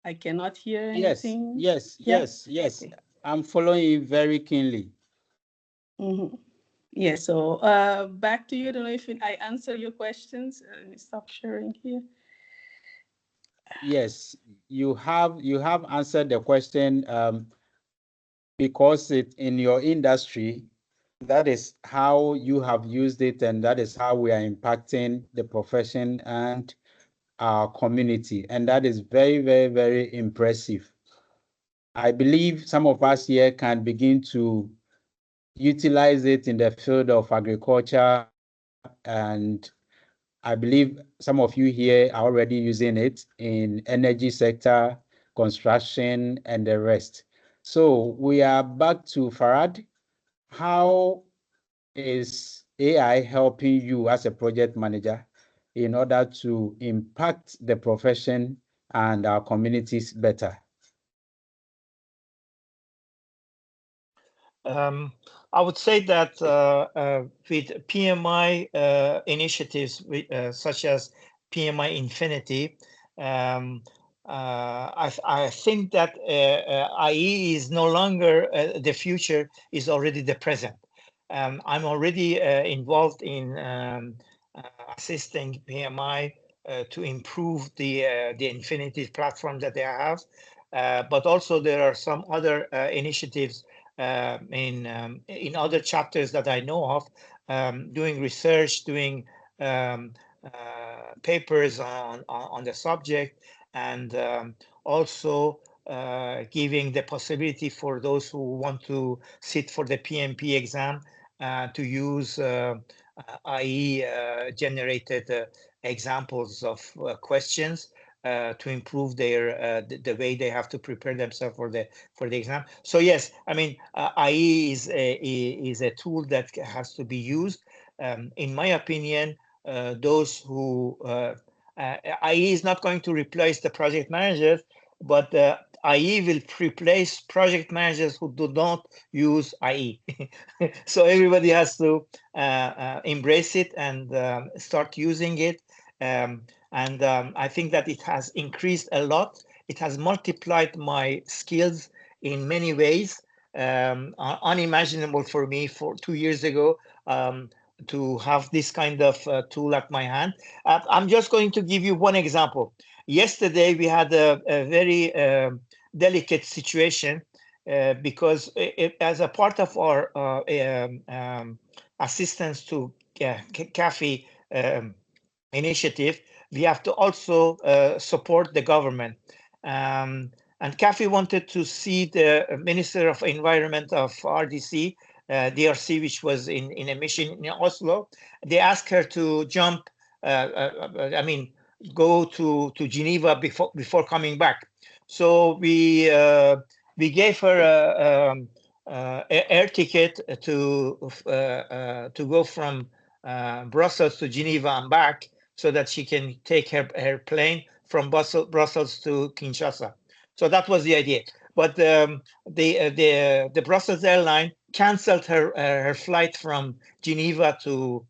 I cannot hear anything. Yes. I'm following you very keenly. Mm-hmm. Yeah, so back to you. I don't know if I answer your questions. Let me stop sharing here. Yes, you have answered the question because it in your industry, that is how you have used it, and that is how we are impacting the profession and our community. And that is very, very, very impressive. I believe some of us here can begin to utilize it in the field of agriculture, and I believe some of you here are already using it in energy sector, construction, and the rest. So we are back to Farad. How is AI helping you as a project manager in order to impact the profession and our communities better? I would say that with PMI initiatives such as PMI Infinity, I think that IE is no longer the future, is already the present. I'm already involved in assisting PMI to improve the Infinity platform that they have. But also there are some other initiatives in other chapters that I know of, doing research, doing papers on the subject, and also giving the possibility for those who want to sit for the PMP exam to use IE generated examples of questions to improve their the way they have to prepare themselves for the exam. So yes, I mean IE is a tool that has to be used. In my opinion, those who IE is not going to replace the project managers, but IE will replace project managers who do not use IE. So everybody has to embrace it and start using it. I think that it has increased a lot. It has multiplied my skills in many ways, unimaginable for me for 2 years ago to have this kind of tool at my hand. I'm just going to give you one example. Yesterday, we had a very delicate situation because as a part of our assistance to CAFE initiative, we have to also support the government. And CAFE wanted to see the Minister of Environment of RDC, DRC, which was in a mission in Oslo. They asked her to jump, go to Geneva before coming back. So we gave her an air ticket to go from Brussels to Geneva and back, so that she can take her plane from Brussels to Kinshasa. So that was the idea. But the Brussels airline canceled her flight from Geneva to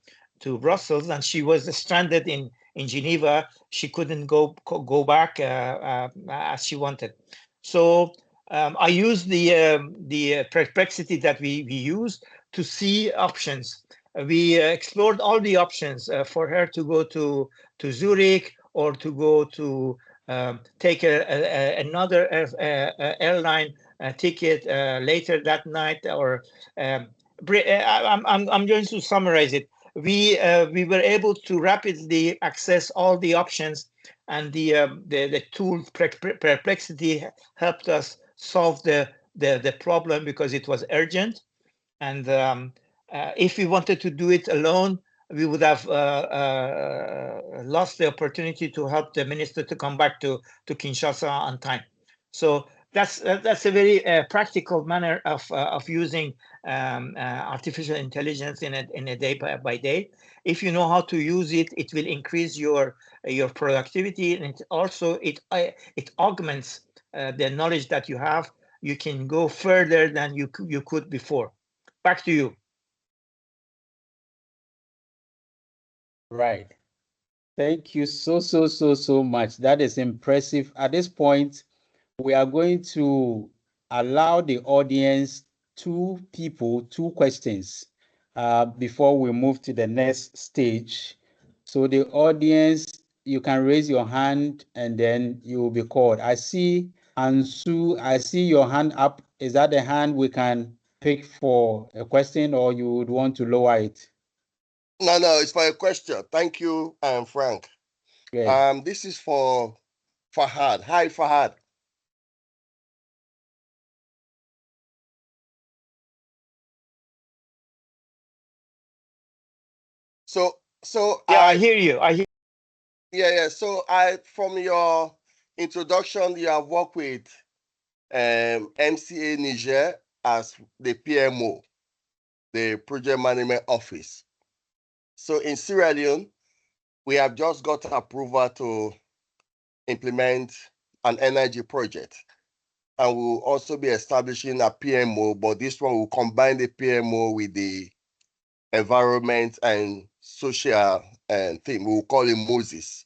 Brussels, and she was stranded in Geneva. She couldn't go back as she wanted. So I used the perplexity that we use to see options. We explored all the options for her to go to Zurich, or to go to take another airline ticket later that night. Or I'm going to summarize it. We were able to rapidly access all the options, and the tool perplexity helped us solve the problem because it was urgent. And if we wanted to do it alone, we would have lost the opportunity to help the minister to come back to Kinshasa on time. So that's a very practical manner of using artificial intelligence in a day by day. If you know how to use it, it will increase your productivity, and it augments the knowledge that you have. You can go further than you could before. Back to you. Right. Thank you so much. That is impressive. At this point, we are going to allow the audience two questions. before we move to the next stage. So the audience, you can raise your hand and then you will be called. I see Ansu, I see your hand up. Is that the hand we can pick for a question, or you would want to lower it? No, it's for a question. Thank you, Frank. Great. This is for Fahad. Hi, Fahad. So yeah, I hear you. Yeah. So from your introduction, you have worked with MCA Niger as the PMO, the Project Management Office. So in Sierra Leone, we have just got approval to implement an energy project. And we'll also be establishing a PMO, but this one will combine the PMO with the environment and social thing. We'll call it Moses.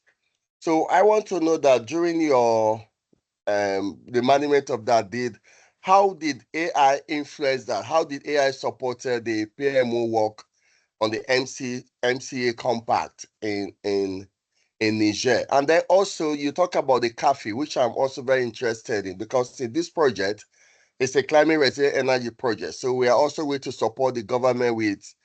So I want to know that during your the management of that how did AI influence that? How did AI support the PMO work on the MCA compact in Niger? And then also you talk about the CAFE, which I'm also very interested in, because in this project, it's a climate resilient energy project. So we are also going to support the government with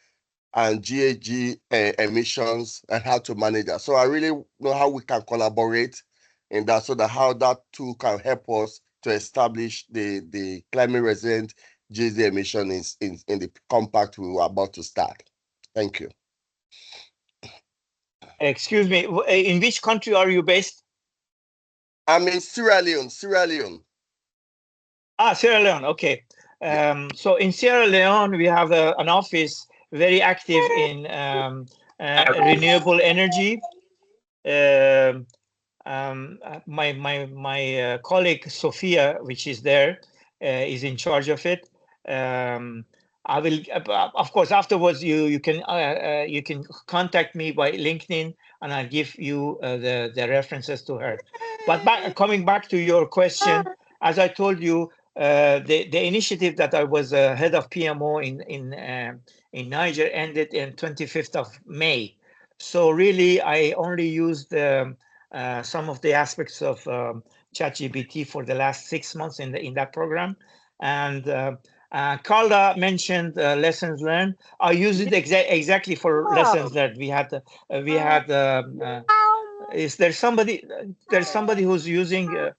GHG emissions and how to manage that. So I really know how we can collaborate in that, so that how that tool can help us to establish the climate resilient GHG emissions in the compact we were about to start. Thank you. Excuse me, in which country are you based? I'm in Sierra Leone. Sierra Leone, okay. So in Sierra Leone, we have an office very active in renewable energy. My colleague Sophia, which is there, is in charge of it. I will, of course, afterwards you can contact me by LinkedIn, and I'll give you the references to her. But coming back to your question, as I told you, the initiative that I was head of PMO in Niger ended in 25th of May. So really, I only used some of the aspects of ChatGPT for the last 6 months in that program. And Carla mentioned lessons learned. I use it exactly for lessons learned. Is there somebody? There's somebody who's using.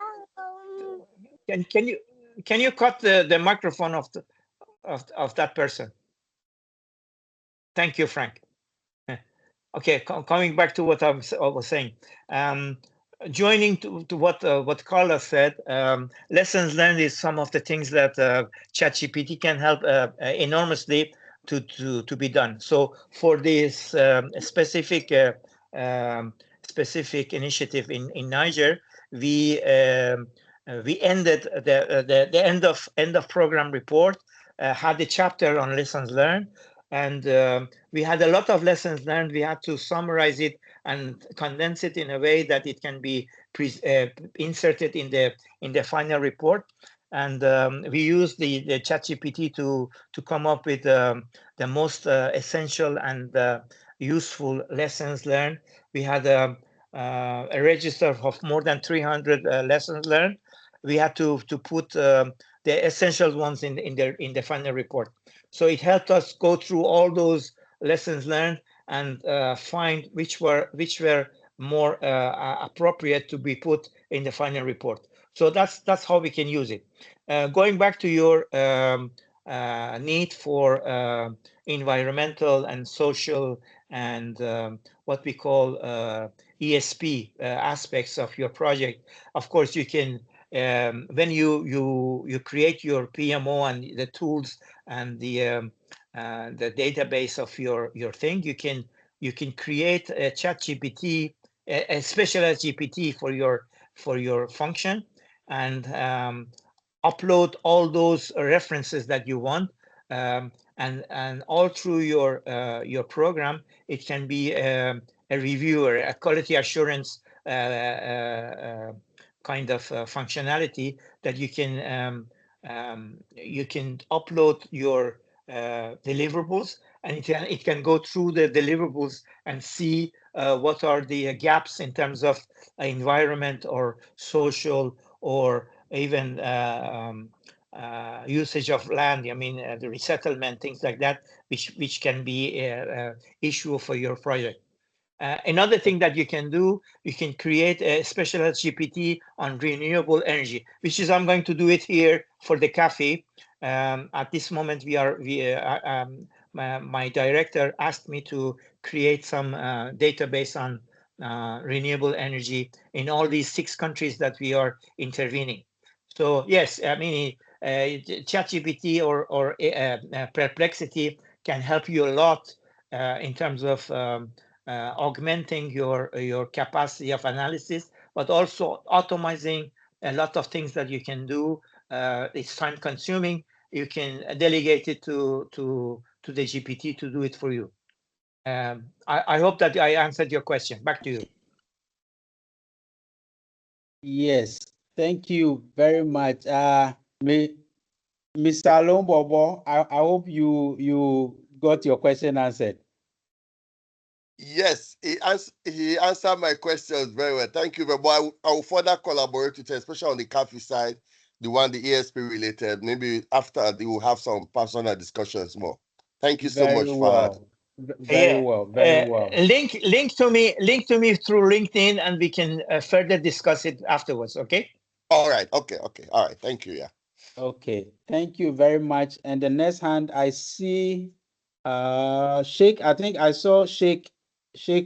Can you cut the microphone of that person? Thank you, Frank. Okay, coming back to what I was saying. Joining to what Carla said, lessons learned is some of the things that ChatGPT can help enormously to be done. So for this specific initiative in Niger, we ended the end of program report, had a chapter on lessons learned, and we had a lot of lessons learned. We had to summarize it and condense it in a way that it can be inserted in the final report. And we used the ChatGPT to come up with the most essential and useful lessons learned. We had a register of more than 300 lessons learned. We had to put the essential ones in the final report. So it helped us go through all those lessons learned and find which were more appropriate to be put in the final report. So that's how we can use it. Going back to your need for environmental and social and what we call ESP aspects of your project. Of course, you can when you create your PMO and the tools and the database of your thing, you can create a ChatGPT, a specialized GPT for your function, and upload all those references that you want, and all through your program, it can be a reviewer, a quality assurance kind of functionality that you can upload your deliverables, and it can go through the deliverables and see what are the gaps in terms of environment or social or even usage of land. I mean, the resettlement, things like that, which can be an issue for your project. Another thing that you can do, you can create a specialized GPT on renewable energy, which is I'm going to do it here for the cafe. At this moment, my director asked me to create some database on renewable energy in all these 6 countries that we are intervening. So yes, I mean, ChatGPT or Perplexity can help you a lot in terms of augmenting your capacity of analysis, but also automizing a lot of things that you can do. It's time consuming. You can delegate it to the GPT to do it for you. I hope that I answered your question. Back to you. Yes, thank you very much. Mr. Lombobo, I hope you got your question answered. Yes, he answered my questions very well. Thank you very much. I will further collaborate with you, especially on the CAFE side, the ESP related. Maybe after we will have some personal discussions more. Thank you so much, Fahad. Very well. Link to me through LinkedIn, and we can further discuss it afterwards. Okay. All right. Okay. All right. Thank you. Yeah. Okay. Thank you very much. And the next hand I see, Sheikh. I think I saw Sheikh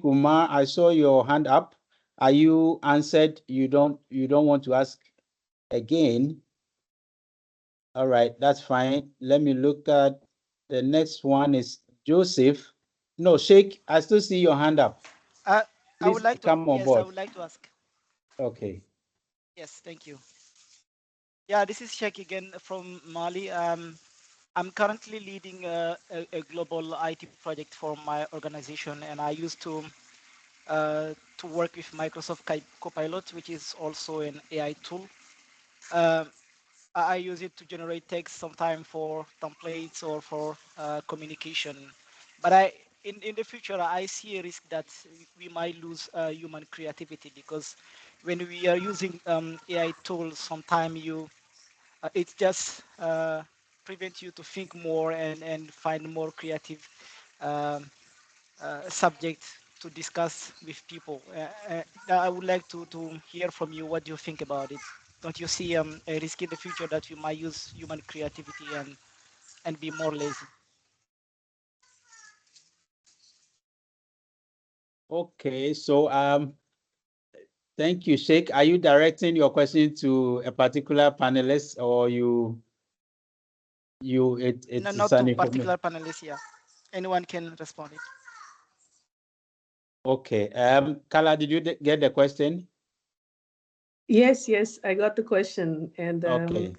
Umar. I saw your hand up. Are you answered? You don't want to ask again? All right, that's fine. Let me look at the next one. Is Joseph? No, Sheikh. I still see your hand up. I would like to come on board. I would like to ask. Okay. Yes, thank you. Yeah, this is Sheikh again from Mali. I'm currently leading a global IT project for my organization, and I used to work with Microsoft Copilot, which is also an AI tool. I use it to generate text sometime for templates or for communication. But in the future, I see a risk that we might lose human creativity, because when we are using AI tools, sometimes it just prevents you to think more and find more creative subject to discuss with people. I would like to hear from you what you think about it. Don't you see a risk in the future that we might use human creativity and be more lazy? Okay, so thank you, Sheikh. Are you directing your question to a particular panelist, or it's No, not to particular panelists. Yeah, anyone can respond it. Okay. Kala, did you get the question? Yes, I got the question. And okay.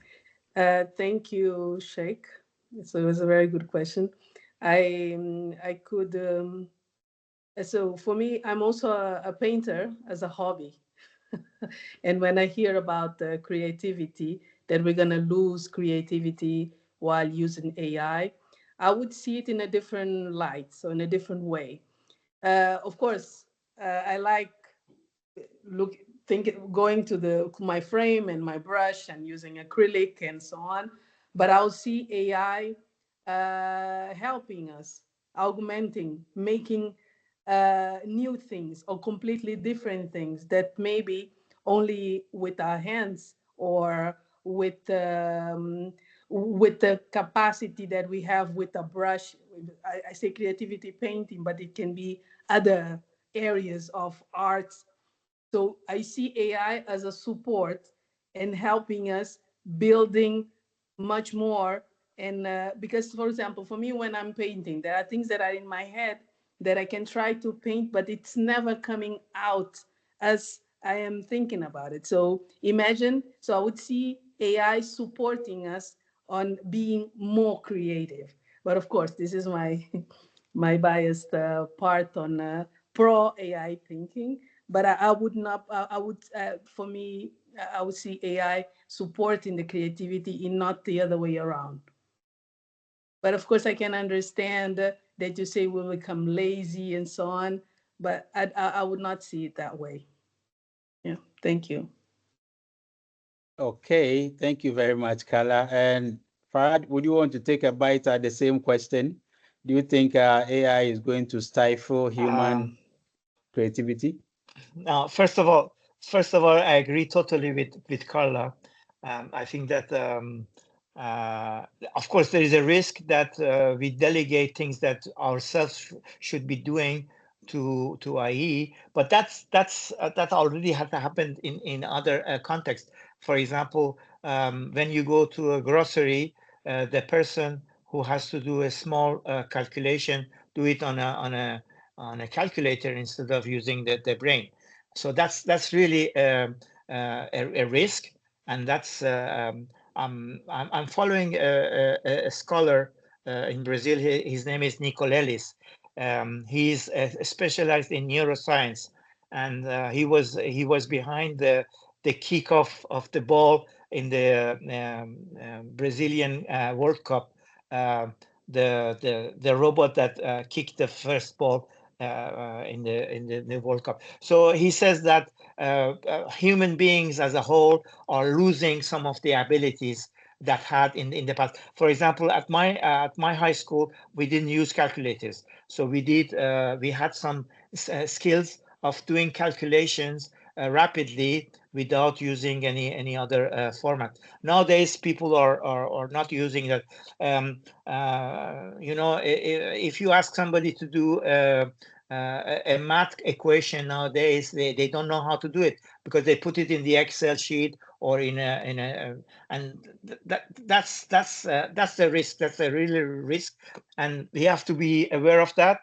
Thank you, Sheikh. So it was a very good question. I could, so for me, I'm also a painter as a hobby. And when I hear about the creativity, that we're going to lose creativity while using AI, I would see it in a different light, so in a different way. Of course, I like going to my frame and my brush and using acrylic and so on, but I'll see AI helping us, augmenting, making new things or completely different things that maybe only with our hands or with the capacity that we have with a brush. I say creativity painting, but it can be other areas of arts. So I see AI as a support and helping us building much more. And because, for example, for me, when I'm painting, there are things that are in my head that I can try to paint, but it's never coming out as I am thinking about it. So imagine, so I would see AI supporting us on being more creative. But of course, this is my my biased part on pro AI thinking. But I would not. I would, for me, I would see AI supporting the creativity and not the other way around. But of course, I can understand the that you say will become lazy and so on. But I would not see it that way. Yeah, thank you. Okay, thank you very much, Carla. And Farad, would you want to take a bite at the same question? Do you think AI is going to stifle human creativity? Now, first of all, I agree totally with Carla. I think that, of course, there is a risk that we delegate things that ourselves should be doing to IE, but that already has happened in other contexts. For example, when you go to a grocery, the person who has to do a small calculation do it on a calculator instead of using the brain. So that's really a risk, and that's I'm following a scholar in Brazil. His name is Nicolelis. He's specialized in neuroscience, and he was behind the kickoff of the ball in the Brazilian World Cup. The robot that kicked the first ball in the World Cup. So he says that human beings as a whole are losing some of the abilities that had in the past. For example, at my high school, we didn't use calculators, so we had some skills of doing calculations rapidly without using any other format. Nowadays, people are not using that. You know, if you ask somebody to do a math equation nowadays, they don't know how to do it because they put it in the Excel sheet or in a and that's the risk. That's a really risk, and we have to be aware of that.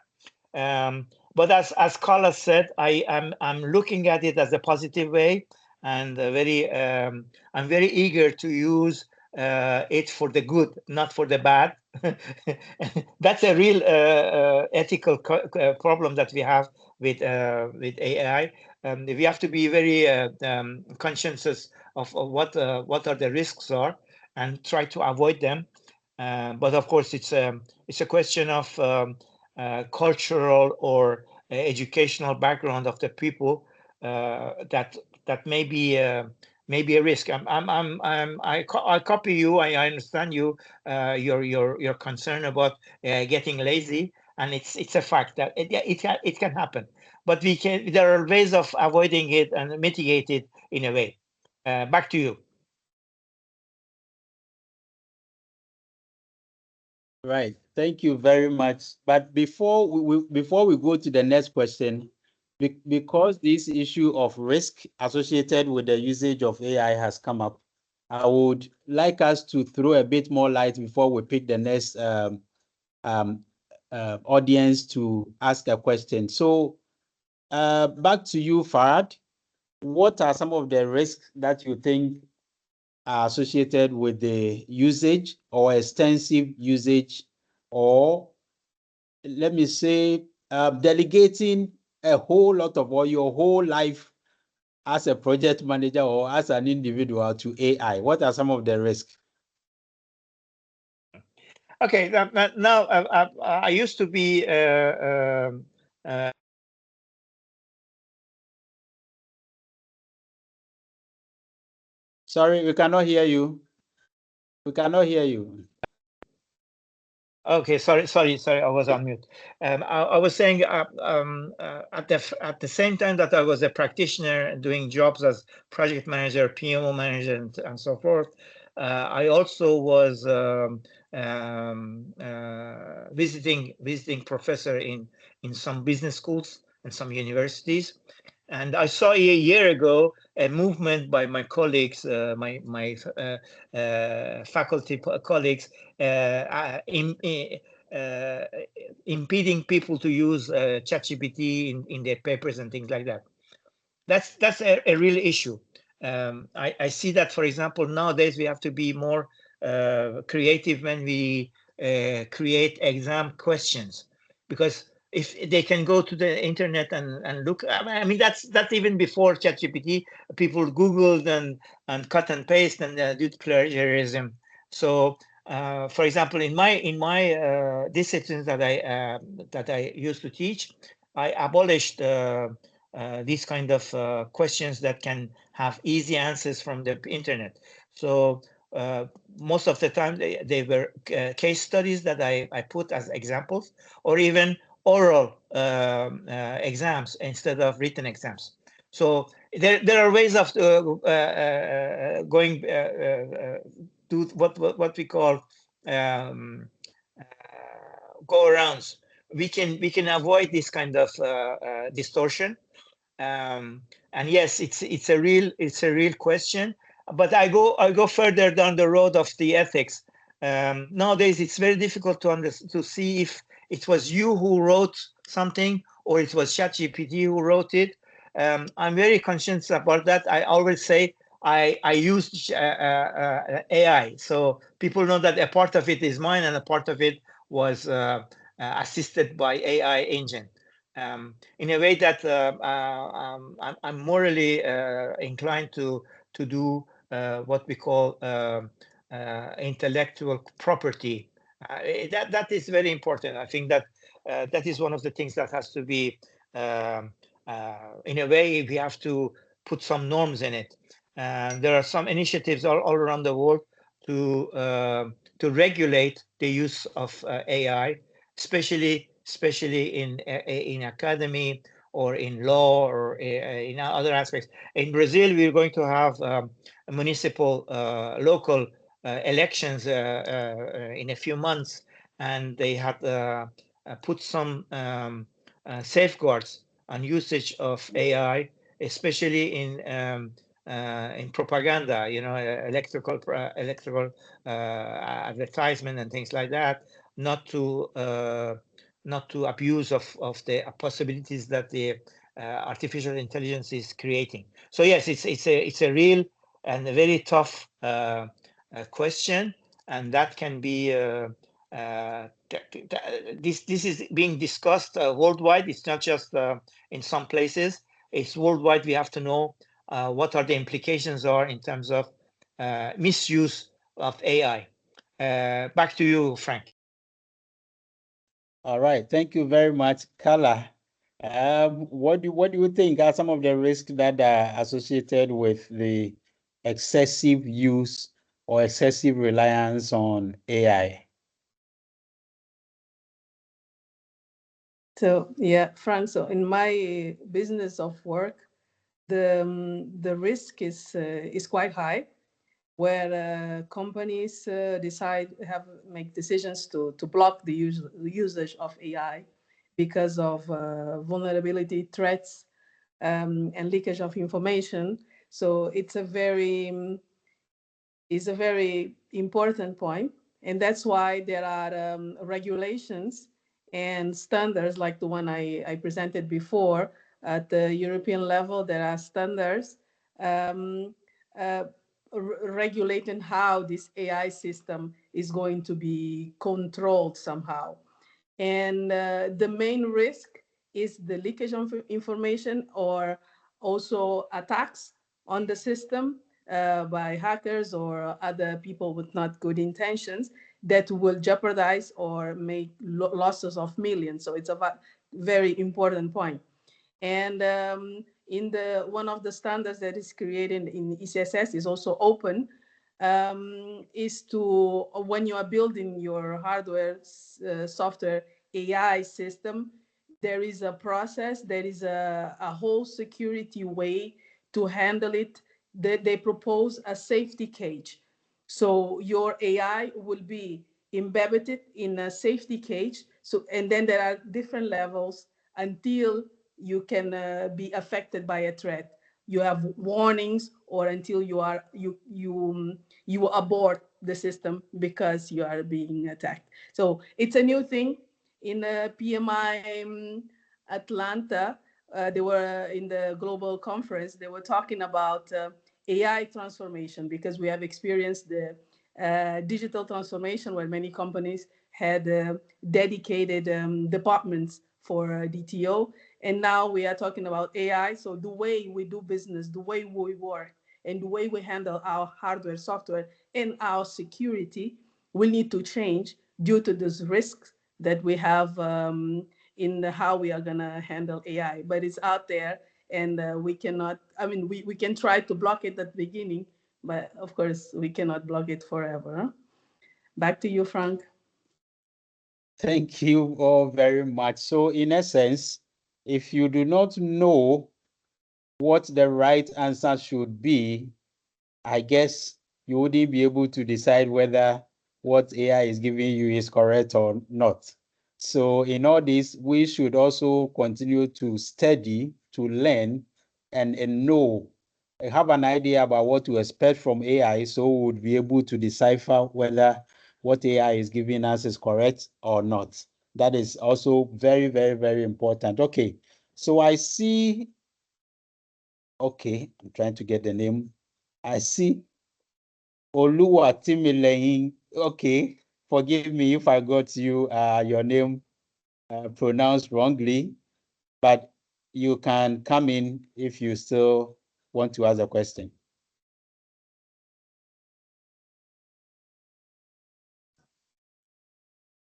But as Carla said, I'm looking at it as a positive way, and I'm very eager to use it for the good, not for the bad. That's a real ethical problem that we have with AI. We have to be very conscious of what are the risks are and try to avoid them. But of course, it's a question of cultural or educational background of the people that may be a risk. I copy you. I understand you. Your concern about getting lazy, and it's a fact that it can happen. But there are ways of avoiding it and mitigate it in a way. Back to you. Right. Thank you very much. But before we go to the next question, because this issue of risk associated with the usage of AI has come up, I would like us to throw a bit more light before we pick the next audience to ask a question. So back to you, Farad. What are some of the risks that you think are associated with the usage or extensive usage, or let me say, delegating a whole lot of or your whole life as a project manager or as an individual to AI? What are some of the risks? Okay, now I used to be Sorry, we cannot hear you. We cannot hear you. Okay, sorry, I was on mute. I was saying at the same time that I was a practitioner doing jobs as project manager, PMO manager, and so forth, I also was visiting professor in some business schools and some universities. And I saw a year ago a movement by my colleagues, my faculty colleagues, impeding people to use ChatGPT in their papers and things like that. That's a real issue. I see that, for example, nowadays we have to be more creative when we create exam questions, because if they can go to the internet and look, I mean, that's even before ChatGPT, people Googled and cut and paste and did plagiarism. So For example, in my disciplines that I used to teach, I abolished these kind of questions that can have easy answers from the internet. So most of the time they were case studies that I put as examples, or even oral exams instead of written exams. So there are ways of going to what we call go-arounds. We can avoid this kind of distortion. And yes, it's a real question. But I go further down the road of the ethics. Nowadays, it's very difficult to see if it was you who wrote something or it was ChatGPT who wrote it. I'm very conscious about that. I always say I use AI, so people know that a part of it is mine and a part of it was assisted by AI engine. In a way that I'm morally inclined to do what we call intellectual property. That is very important. I think that that is one of the things that has to be, in a way, we have to put some norms in it. There are some initiatives all around the world to regulate the use of AI, especially in academy or in law or in other aspects. In Brazil, we're going to have municipal local elections in a few months, and they have put some safeguards on usage of AI, especially in propaganda, electrical advertisement and things like that, not to abuse of the possibilities that the artificial intelligence is creating. So yes, it's a real and a very tough question, and that can be this is being discussed worldwide. It's not just in some places. It's worldwide. We have to know what are the implications are in terms of misuse of AI. Back to you, Frank. All right, thank you very much, Kala. What do you think are some of the risks that are associated with the excessive use or excessive reliance on AI? So yeah, Frank. So in my business of work, the risk is quite high, where companies make decisions to block the usage of AI because of vulnerability threats and leakage of information. So it's a very important point, and that's why there are regulations and standards like the one I presented before. At the European level, there are standards regulating how this AI system is going to be controlled somehow. And the main risk is the leakage of information, or also attacks on the system by hackers or other people with not good intentions that will jeopardize or make losses of millions. So it's a very important point. And in one of the standards that is created in ECSS is also open, is to, when you are building your hardware, software, AI system, there is a process, there is a whole security way to handle it. They propose a safety cage. So your AI will be embedded in a safety cage. So, and then there are different levels until you can be affected by a threat. You have warnings, or until you abort the system because you are being attacked. So it's a new thing. In PMI Atlanta, they were in the global conference, they were talking about AI transformation, because we have experienced the digital transformation where many companies had dedicated departments for DTO. And now we are talking about AI. So the way we do business, the way we work, and the way we handle our hardware, software, and our security will need to change due to those risks that we have in how we are going to handle AI. But it's out there, and we cannot, I mean, we can try to block it at the beginning, but of course, we cannot block it forever. Huh? Back to you, Frank. Thank you all very much. So in essence, if you do not know what the right answer should be, I guess you wouldn't be able to decide whether what AI is giving you is correct or not. So in all this, we should also continue to study, to learn, and know, have an idea about what to expect from AI, so we would be able to decipher whether what AI is giving us is correct or not. That is also very, very, very important. Okay, so I see, okay, I'm trying to get the name. I see Oluwatimileyin. Okay, forgive me if I got your name pronounced wrongly, but you can come in if you still want to ask a question.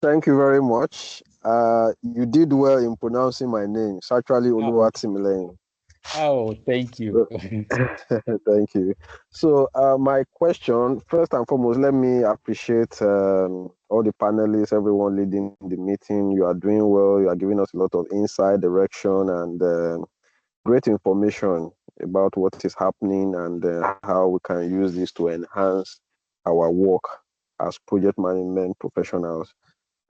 Thank you very much. You did well in pronouncing my name. It's actually Oluwatimileyin. Oh, thank you. Thank you. So my question, first and foremost, let me appreciate all the panelists, everyone leading the meeting. You are doing well. You are giving us a lot of insight, direction, and great information about what is happening and how we can use this to enhance our work as project management professionals.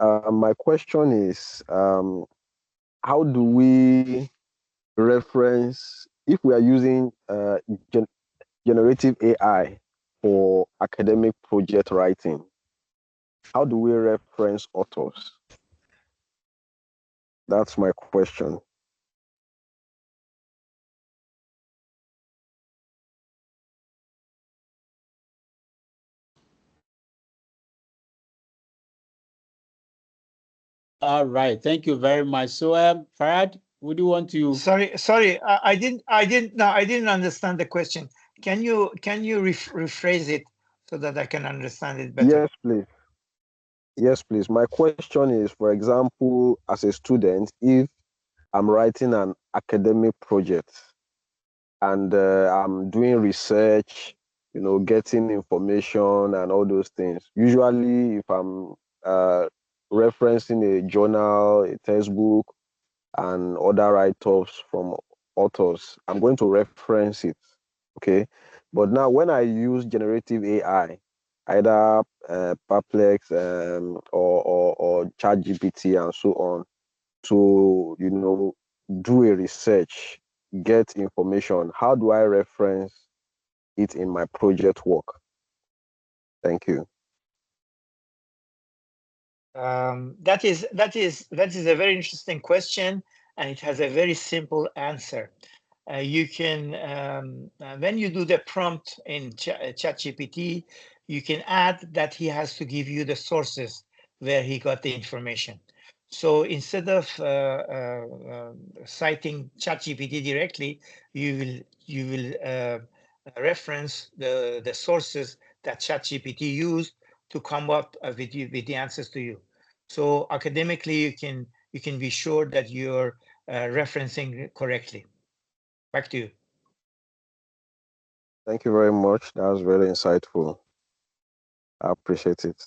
My question is, how do we reference, if we are using generative AI for academic project writing, how do we reference authors? That's my question. All right, thank you very much. So, Farad, would you want to? Sorry, I didn't understand the question. Can you rephrase it so that I can understand it better? Yes, please. Yes, please. My question is, for example, as a student, if I'm writing an academic project and I'm doing research, getting information and all those things. Usually, if I'm referencing a journal, a textbook, and other write-ups from authors, I'm going to reference it, okay? But now when I use generative AI, either Perplex or ChatGPT and so on, to, do a research, get information, how do I reference it in my project work? Thank you. That is a very interesting question, and it has a very simple answer. You can, when you do the prompt in ChatGPT, you can add that he has to give you the sources where he got the information. So instead of citing ChatGPT directly, you will reference the sources that ChatGPT used to come up with the answers to you. So academically, you can be sure that you're referencing correctly. Back to you. Thank you very much. That was very insightful. I appreciate it.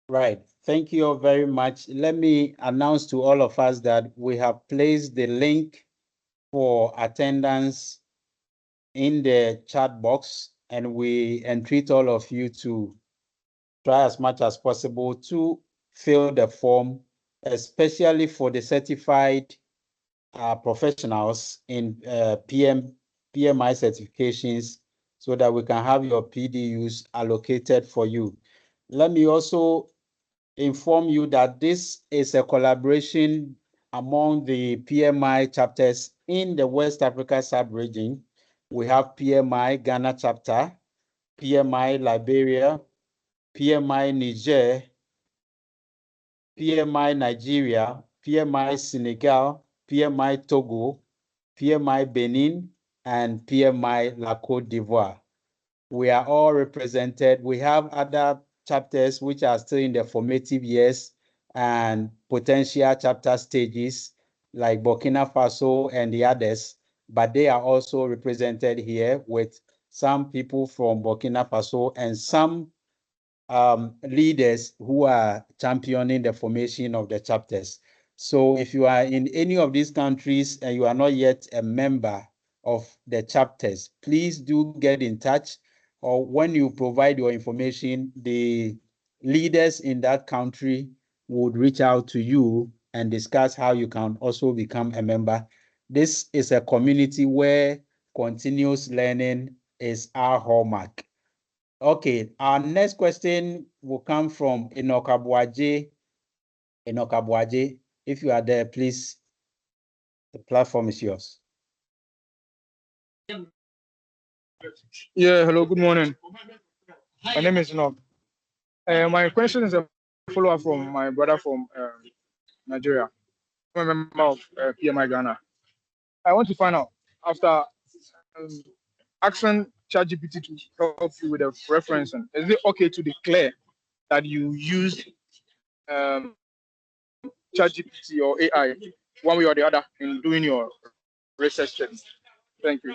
Right. Thank you all very much. Let me announce to all of us that we have placed the link for attendance in the chat box, and we entreat all of you to try as much as possible to fill the form, especially for the certified professionals in PMI certifications, so that we can have your PDUs allocated for you. Let me also inform you that this is a collaboration among the PMI chapters in the West Africa sub-region. We have PMI Ghana chapter, PMI Liberia, PMI Niger, PMI Nigeria, PMI Senegal, PMI Togo, PMI Benin, and PMI La Côte d'Ivoire. We are all represented. We have other chapters which are still in the formative years and potential chapter stages like Burkina Faso and the others, but they are also represented here with some people from Burkina Faso and some leaders who are championing the formation of the chapters. So if you are in any of these countries and you are not yet a member of the chapters, please do get in touch, or when you provide your information, the leaders in that country would reach out to you and discuss how you can also become a member. This is a community where continuous learning is our hallmark. Okay, our next question will come from Enoch Abuaje. Enoch Abuaje, if you are there, please, the platform is yours. Yeah, hello, good morning. My name is Enoch. My question is a follow-up from my brother from Nigeria. I'm a member of PMI Ghana. I want to find out, after asking ChatGPT to help you with the referencing, is it okay to declare that you use ChatGPT or AI one way or the other in doing your research studies? Thank you.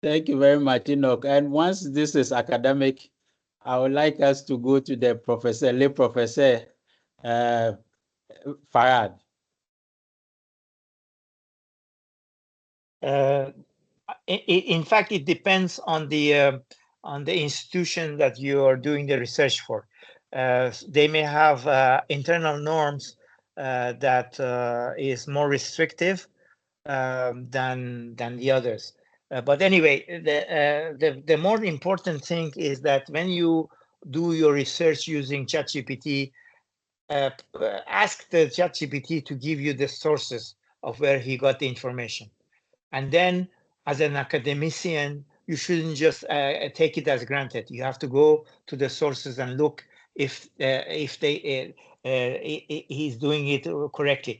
Thank you very much, Enoch. And once this is academic, I would like us to go to the professor, lay Professor Farad. In fact, it depends on the institution that you are doing the research for. They may have internal norms that is more restrictive than the others. But anyway, the more important thing is that when you do your research using ChatGPT, ask the ChatGPT to give you the sources of where he got the information. And then, as an academician, you shouldn't just take it as granted. You have to go to the sources and look if he's doing it correctly.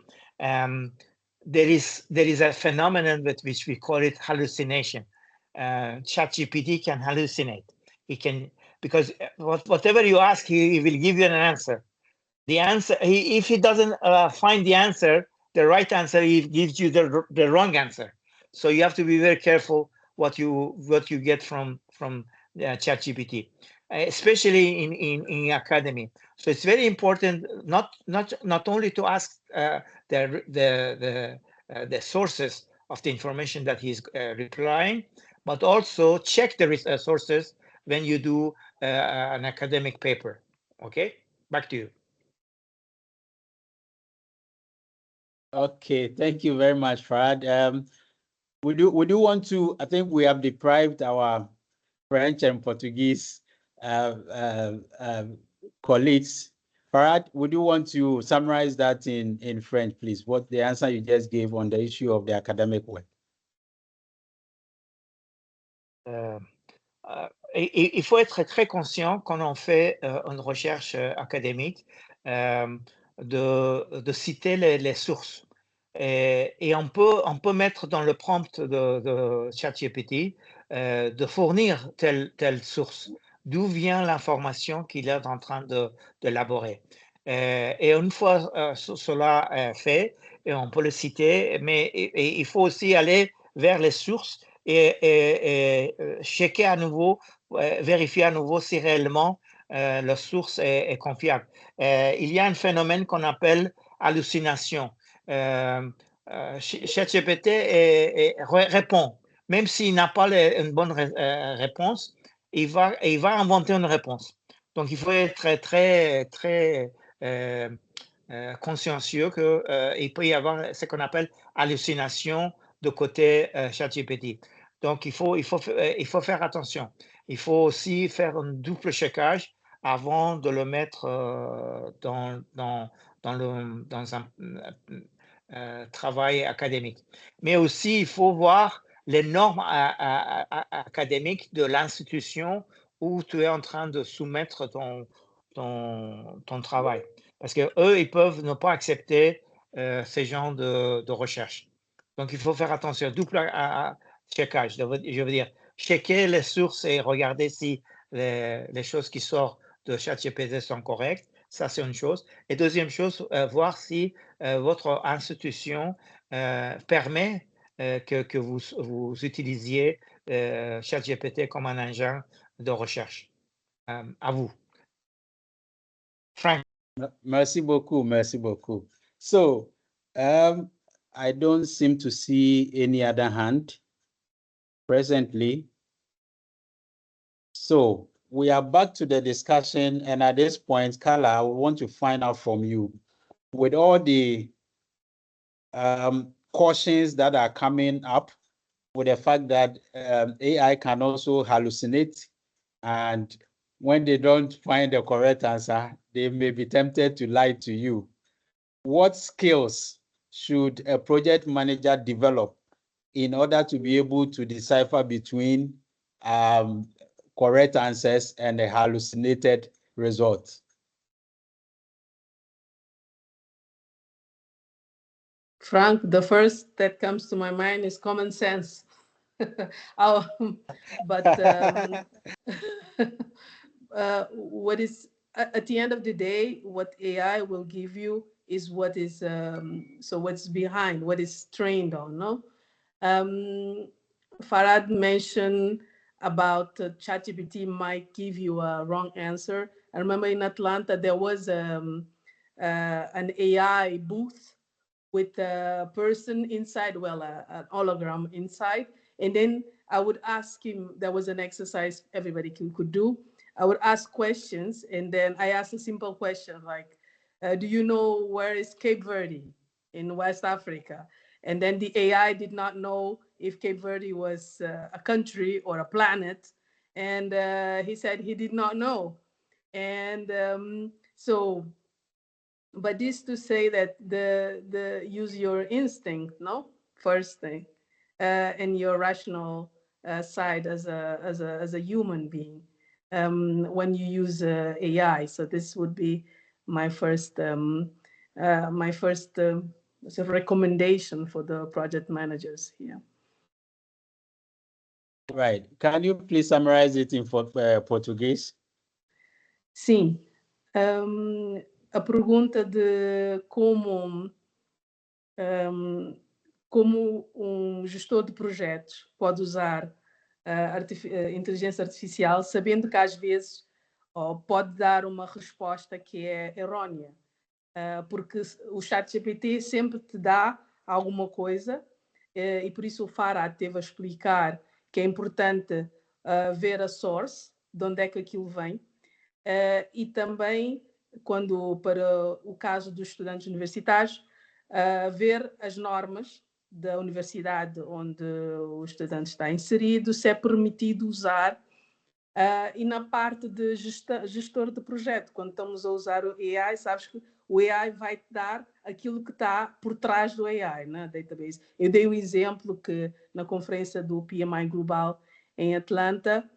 There is a phenomenon with which we call it hallucination. ChatGPT can hallucinate. He can, because whatever you ask, he will give you an answer. The answer, if he doesn't find the answer, the right answer, he gives you the wrong answer. So you have to be very careful what you get from ChatGPT, especially in academy. So it's very important not only to ask the sources of the information that he's replying, but also check the sources when you do an academic paper. Okay, back to you. Okay, thank you very much, Farad. Would you want to? I think we have deprived our French and Portuguese colleagues. Farad, would you want to summarize that in French, please? What the answer you just gave on the issue of the academic work? Il faut être très conscient quand on fait une recherche académique de citer les sources. Et on peut mettre dans le prompt de ChatGPT de fournir telle source, d'où vient l'information qu'il est en train d'élaborer. Et une fois cela fait, et on peut le citer, mais il faut aussi aller vers les sources et checker à nouveau, vérifier à nouveau si réellement la source est confiable. Il y a un phénomène qu'on appelle hallucination. ChatGPT répond, même s'il n'a pas une bonne réponse, il va inventer une réponse. Donc, il faut être très consciencieux qu'il peut y avoir ce qu'on appelle hallucination de côté ChatGPT. Donc, il faut faire attention. Il faut aussi faire un double checkage avant de le mettre dans un travail académique. Mais aussi, il faut voir les normes académiques de l'institution où tu es en train de soumettre ton travail. Parce qu'eux, ils peuvent ne pas accepter ces genres de recherche. Donc, il faut faire attention, double checkage. Je veux dire, checker les sources et regarder si les choses qui sortent de ChatGPT sont correctes. Ça, c'est une chose. Et deuxième chose, voir si votre institution permet que vous utilisiez ChatGPT comme un engin de recherche. À vous. Frank. Merci beaucoup, merci beaucoup. So, I don't seem to see any other hand presently. So we are back to the discussion, and at this point, Carla, I want to find out from you, with all the cautions that are coming up, with the fact that AI can also hallucinate, and when they don't find the correct answer, they may be tempted to lie to you. What skills should a project manager develop in order to be able to decipher between correct answers and a hallucinated result? Frank, the first that comes to my mind is common sense. What is at the end of the day, what AI will give you is what is so what's behind, what is trained on, no? Farad mentioned about ChatGPT might give you a wrong answer. I remember in Atlanta there was an AI booth with a person inside, well, an hologram inside. And then I would ask him, there was an exercise everybody could do. I would ask questions, and then I asked a simple question like, do you know where is Cape Verde in West Africa? And then the AI did not know if Cape Verde was a country or a planet. And he said he did not know. And but this to say that the use your instinct, no, first thing, and your rational side as a human being when you use AI. So this would be my first sort of recommendation for the project managers here. Right. Can you please summarize it in Portuguese? Sim. A pergunta de como gestor de projetos pode usar inteligência artificial, sabendo que às vezes pode dar uma resposta que é errônea, porque o ChatGPT sempre te dá alguma coisa, e por isso o Farad teve a explicar que é importante ver a source, de onde é que aquilo vem, e também, para o caso dos estudantes universitários, ver as normas da universidade onde o estudante está inserido, se é permitido usar, e na parte de gestor de projeto, quando estamos a usar o AI, sabes que o AI vai te dar aquilo que está por trás do AI, na database. Eu dei um exemplo que na conferência do PMI Global em Atlanta,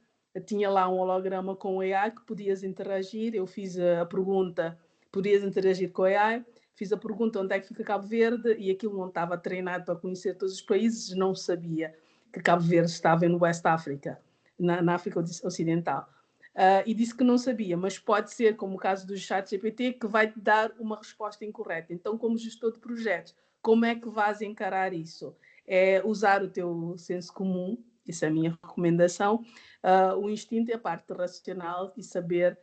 tinha lá um holograma com o AI que podias interagir. Eu fiz a pergunta, podias interagir com o AI, fiz a pergunta onde é que fica Cabo Verde, e aquilo não estava treinado para conhecer todos os países, não sabia que Cabo Verde estava no West Africa, na África Ocidental. E disse que não sabia, mas pode ser, como o caso do ChatGPT, que vai te dar uma resposta incorreta. Então, como gestor de projetos, como é que vais encarar isso? É usar o teu senso comum, isso é a minha recomendação, o instinto é a parte racional, e saber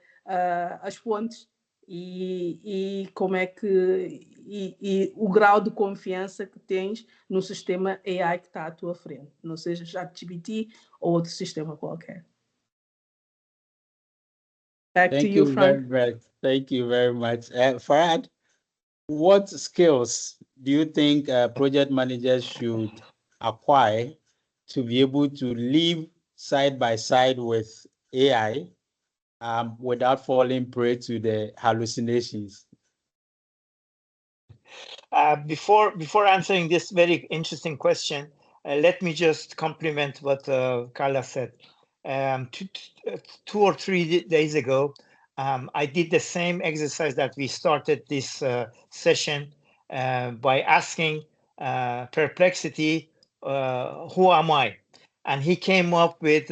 as fontes e como é que e o grau de confiança que tens no sistema AI que está à tua frente, não seja ChatGPT ou outro sistema qualquer. Back to you, Frank. Thank you very much. Farad, what skills do you think project managers should acquire to be able to live side by side with AI without falling prey to the hallucinations? Before answering this very interesting question, let me just compliment what Carla said. 2 or 3 days ago, I did the same exercise that we started this session by asking Perplexity, who am I? and he came up with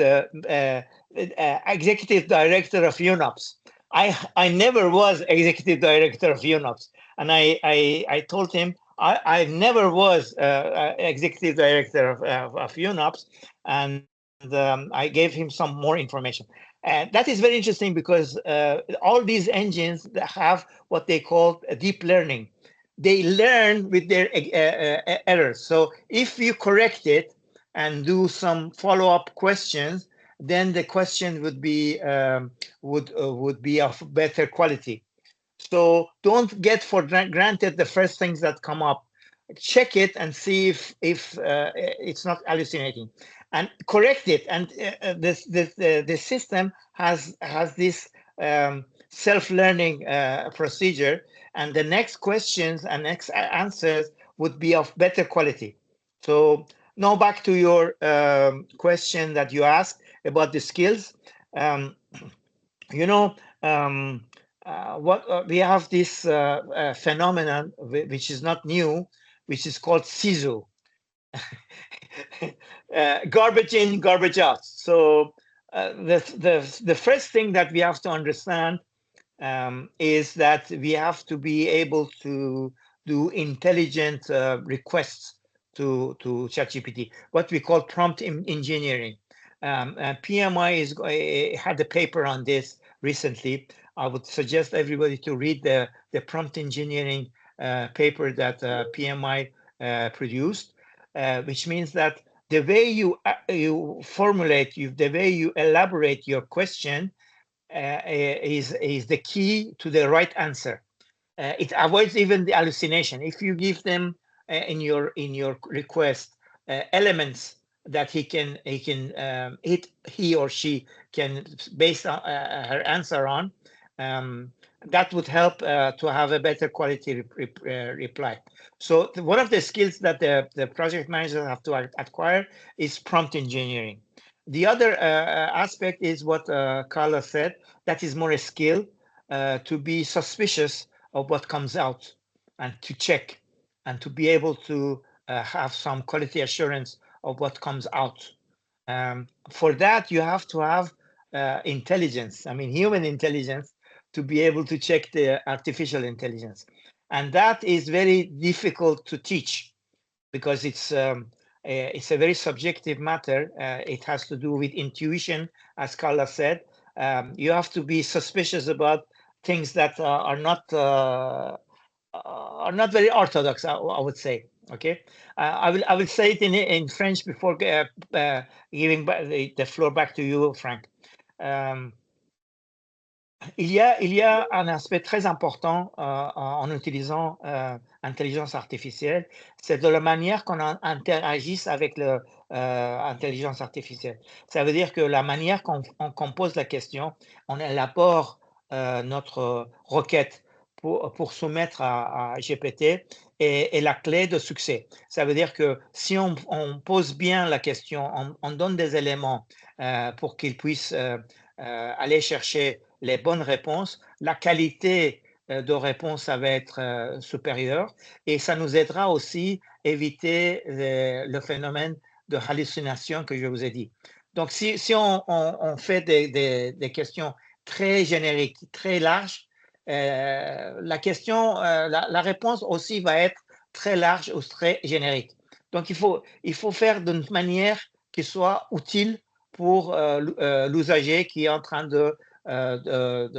executive director of UNOPS. I never was executive director of UNOPS, and I told him I never was executive director of UNOPS, and I gave him some more information. And that is very interesting because all these engines have what they call deep learning. They learn with their errors. So if you correct it and do some follow-up questions, then the question would be of better quality. So don't get for granted the first things that come up. Check it and see if it's not hallucinating, and correct it. And the system has this self-learning procedure, and the next questions and next answers would be of better quality. So now back to your question that you asked about the skills. You know, we have this phenomenon which is not new, which is called CISO, garbage in, garbage out. So the first thing that we have to understand is that we have to be able to do intelligent requests to ChatGPT, what we call prompt engineering. PMI had a paper on this recently. I would suggest everybody to read the prompt engineering paper that PMI produced, which means that the way you formulate, the way you elaborate your question is the key to the right answer. It avoids even the hallucination. If you give them in your request elements that he or she can base her answer on, that would help to have a better quality reply. So one of the skills that the project managers have to acquire is prompt engineering. The other aspect is what Carla said, that is more a skill to be suspicious of what comes out and to check and to be able to have some quality assurance of what comes out. For that, you have to have intelligence, I mean, human intelligence, to be able to check the artificial intelligence. And that is very difficult to teach because it's a very subjective matter. It has to do with intuition, as Carla said. You have to be suspicious about things that are not very orthodox, I would say. Okay, I will say it in French before giving the floor back to you, Frank. Il y a un aspect très important en utilisant intelligence artificielle, c'est de la manière qu'on interagisse avec l'intelligence artificielle. Ça veut dire que la manière qu'on pose la question, on élabore notre requête pour soumettre à GPT est la clé de succès. Ça veut dire que si on pose bien la question, on donne des éléments pour qu'il puisse aller chercher les bonnes réponses, la qualité de réponse va être supérieure et ça nous aidera aussi à éviter le phénomène de hallucination que je vous ai dit. Donc, si on fait des questions très génériques, très larges, la réponse aussi va être très large ou très générique. Donc, il faut faire d'une manière qui soit utile pour l'usager qui est en train de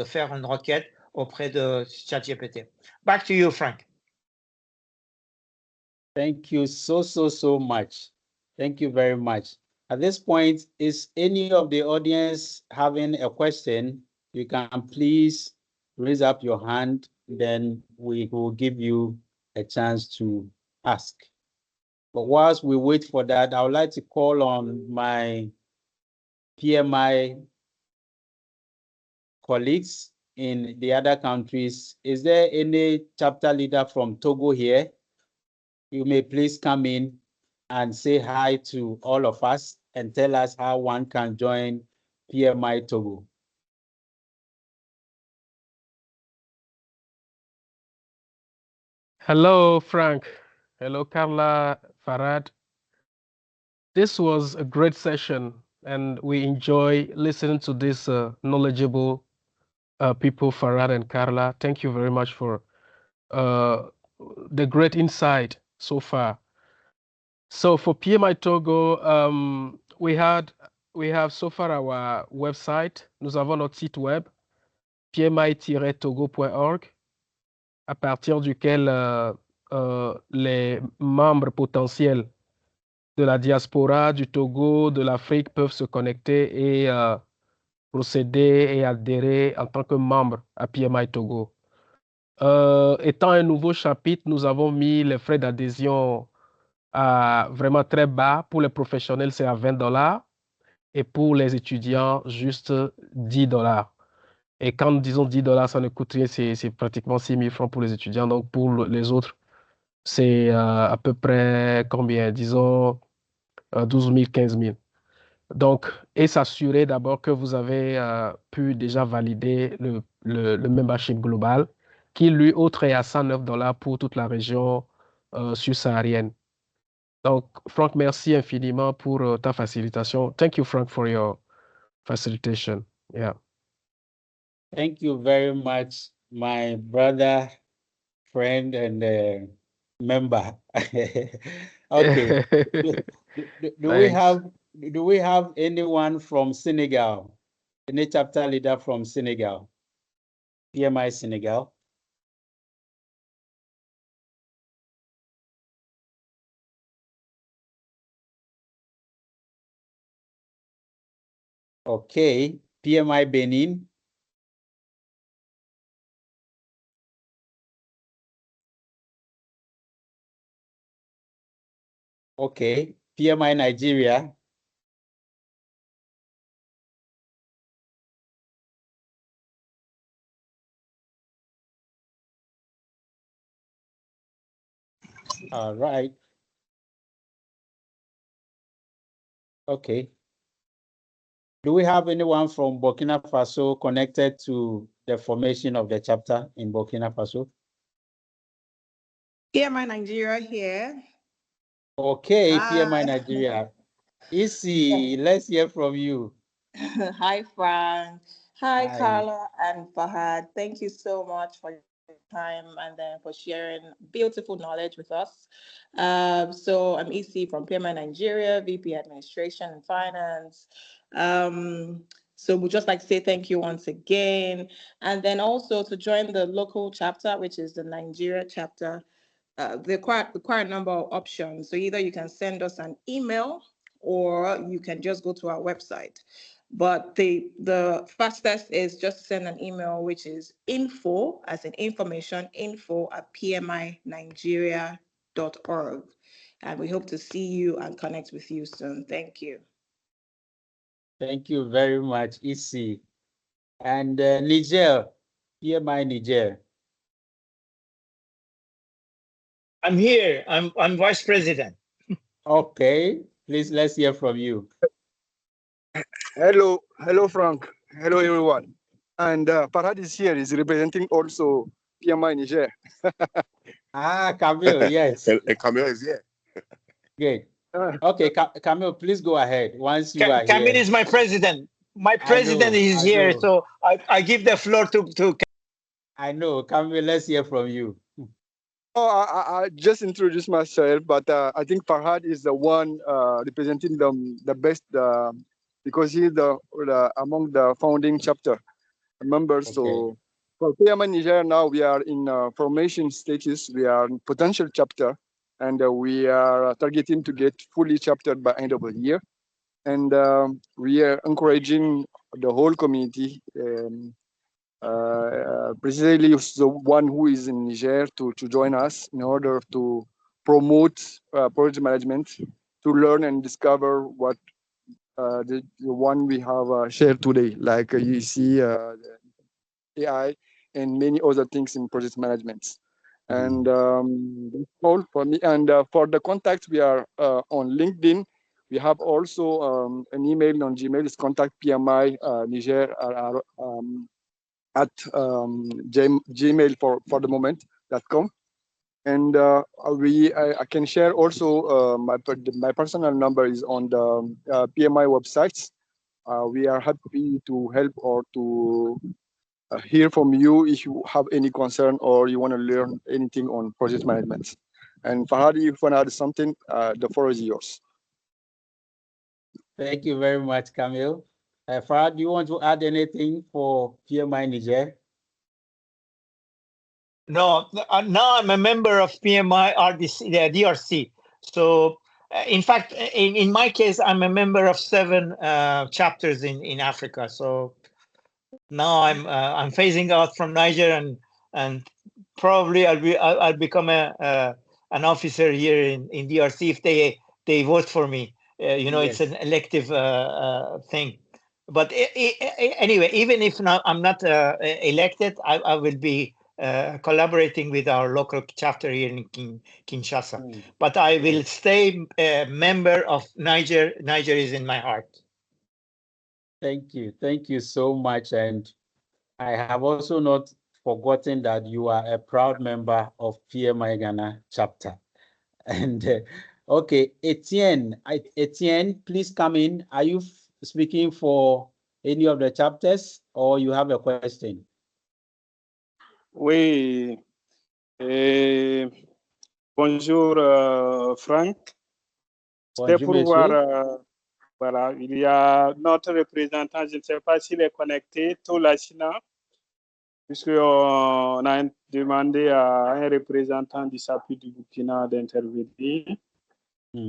faire une requête auprès de ChatGPT. Back to you, Frank. Thank you so much. Thank you very much. At this point, is any of the audience having a question? You can please raise up your hand, then we will give you a chance to ask. But whilst we wait for that, I would like to call on my PMI colleagues in the other countries. Is there any chapter leader from Togo here? You may please come in and say hi to all of us and tell us how one can join PMI Togo. Hello, Frank. Hello, Carla, Farad. this was a great session, and we enjoy listening to these knowledgeable people, Farad and Carla. Thank you very much for the great insight so far. So for PMI Togo, we have so far our website. Nous avons notre site web, pmi-togo.org, à partir duquel les membres potentiels de la diaspora, du Togo, de l'Afrique peuvent se connecter et procéder et adhérer en tant que membre à PMI Togo. Étant un nouveau chapitre, nous avons mis les frais d'adhésion à vraiment très bas. Pour les professionnels, c'est à $20 et pour les étudiants, juste $10. Et quand nous disons $10, ça ne coûte rien, c'est pratiquement 6 000 francs pour les étudiants. Donc pour les autres, c'est à peu près combien? Disons 12 000, 15 000. Donc, et s'assurer d'abord que vous avez pu déjà valider le membership global, qui lui autre est à $109 pour toute la région subsaharienne. Donc, Franck, merci infiniment pour ta facilitation. Thank you, Frank, for your facilitation. Yeah. Thank you very much, my brother, friend, and member. Okay. Do we have anyone from Senegal? Any chapter leader from Senegal? PMI Senegal? Okay. PMI Benin? Okay. PMI Nigeria? All right. Okay. Do we have anyone from Burkina Faso connected to the formation of the chapter in Burkina Faso? PMI Nigeria here. Okay, Hi. PMI Nigeria. Isi, let's hear from you. Hi, Frank. Hi, Hi. Carla and Fahad. Thank you so much for your time and then for sharing beautiful knowledge with us. So I'm EC from PMI Nigeria, VP Administration and Finance. So we'd just like to say thank you once again. And then also to join the local chapter, which is the Nigeria chapter. The required number of options. So either you can send us an email or you can just go to our website. But the fastest is just send an email, which is info, as in information, info@pminigeria.org. And we hope to see you and connect with you soon. Thank you. Thank you very much, Isi. And Niger, PMI Niger. I'm here. I'm vice president. Okay, please let's hear from you. Hello, Frank. Hello, everyone. And Farhad is here. He's representing also PMI Niger. Camille, yes. Camille is here. Good. Okay, Camille, please go ahead. Once you are here. Camille is my president. My president is here, so I give the floor to. I know, Camille. Let's hear from you. Oh, I just introduced myself, but I think Farhad is the one representing the best because he's among the founding chapter members. Okay. So for PMI Niger now we are in formation status. We are in potential chapter, and we are targeting to get fully chaptered by end of the year. And we are encouraging the whole community. Precisely the one who is in Niger to join us in order to promote project management, to learn and discover what the one we have shared today, like you see AI and many other things in project management. And that's all for me. And for the contacts, we are on LinkedIn. We have also an email on Gmail. It's contact PMI Niger at gmail for the moment.com. And I can share also my personal number is on the PMI websites. We are happy to help or to hear from you if you have any concern or you want to learn anything on project management. And Fahad, if you want to add something, the floor is yours. Thank you very much, Camille. Farad, do you want to add anything for PMI Niger? No, now I'm a member of PMI RDC, the DRC. So, in fact, in my case, I'm a member of 7 chapters in Africa. So now I'm phasing out from Niger, and probably I'll become an officer here in DRC if they vote for me. You know, Yes. it's an elective thing. But anyway, even if I'm not elected, I will be collaborating with our local chapter here in Kinshasa. But I will stay a member of Niger. Niger is in my heart. Thank you. Thank you so much. And I have also not forgotten that you are a proud member of PMI Ghana chapter. And okay, Etienne, please come in. Are you speaking for any of the chapters or you have a question? Oui. Bonjour, Franck. C'est Bonjour, pour monsieur. voir, voilà, il y a notre représentant, je ne sais pas s'il est connecté, Tolasina, puisqu'on a demandé à un représentant du SAPU du Burkina d'intervenir.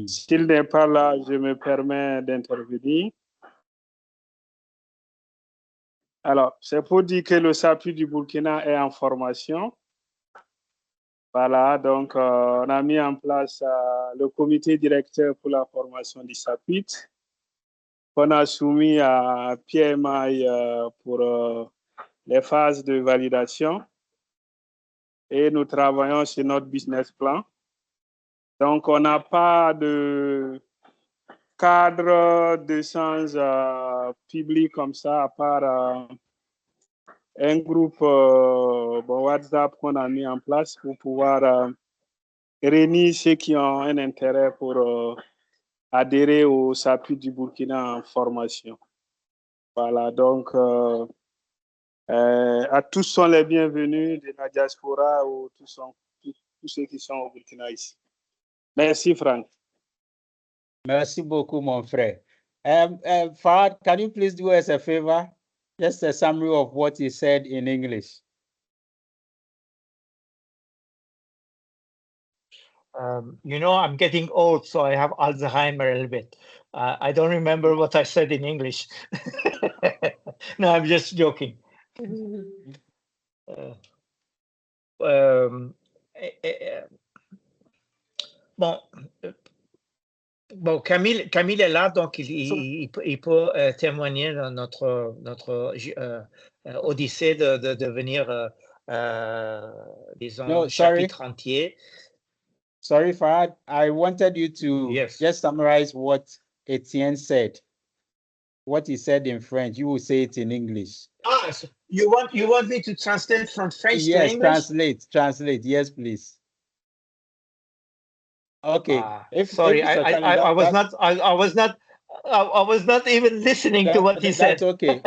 S'il n'est pas là, je me permets d'intervenir. Alors, c'est pour dire que le SAPU du Burkina est en formation. Voilà, donc on a mis en place le comité directeur pour la formation du SAPUT, qu'on a soumis à PMI pour les phases de validation. Et nous travaillons sur notre business plan. Donc, on n'a pas de cadre de sens public comme ça, à part un groupe WhatsApp qu'on a mis en place pour pouvoir réunir ceux qui ont un intérêt pour adhérer au SAPU du Burkina en formation. Voilà, donc à tous sont les bienvenus de la diaspora ou tous ceux qui sont au Burkina ici. Merci, Franck. Merci beaucoup, mon frère. Farad, can you please do us a favor? Just a summary of what he said in English. You know, I'm getting old, so I have Alzheimer a little bit. I don't remember what I said in English. No, I'm just joking. Bon, Camille est là, donc il peut témoigner dans notre odyssée de devenir, disons, chapitre entier. Sorry, Farad, I wanted you to just summarize what Etienne said. What he said in French, you will say it in English. Ah, so you want me to translate from French to English? Yes, translate. Yes, please. Okay. Sorry, I was not even listening to what he said. That's okay.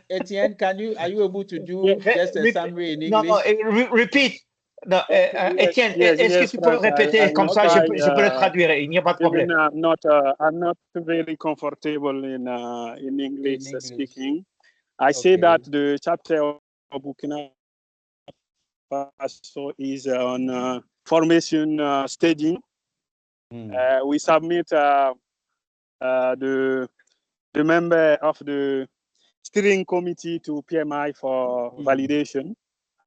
Etienne, are you able to do just a summary in English? No, repeat. No, Etienne, est-ce que tu peux répéter comme ça, je peux le traduire, il n'y a pas de problème. I'm not very comfortable in English speaking. I say that the chapter of Burkina Faso is on formation staging. We submit the member of the steering committee to PMI for validation.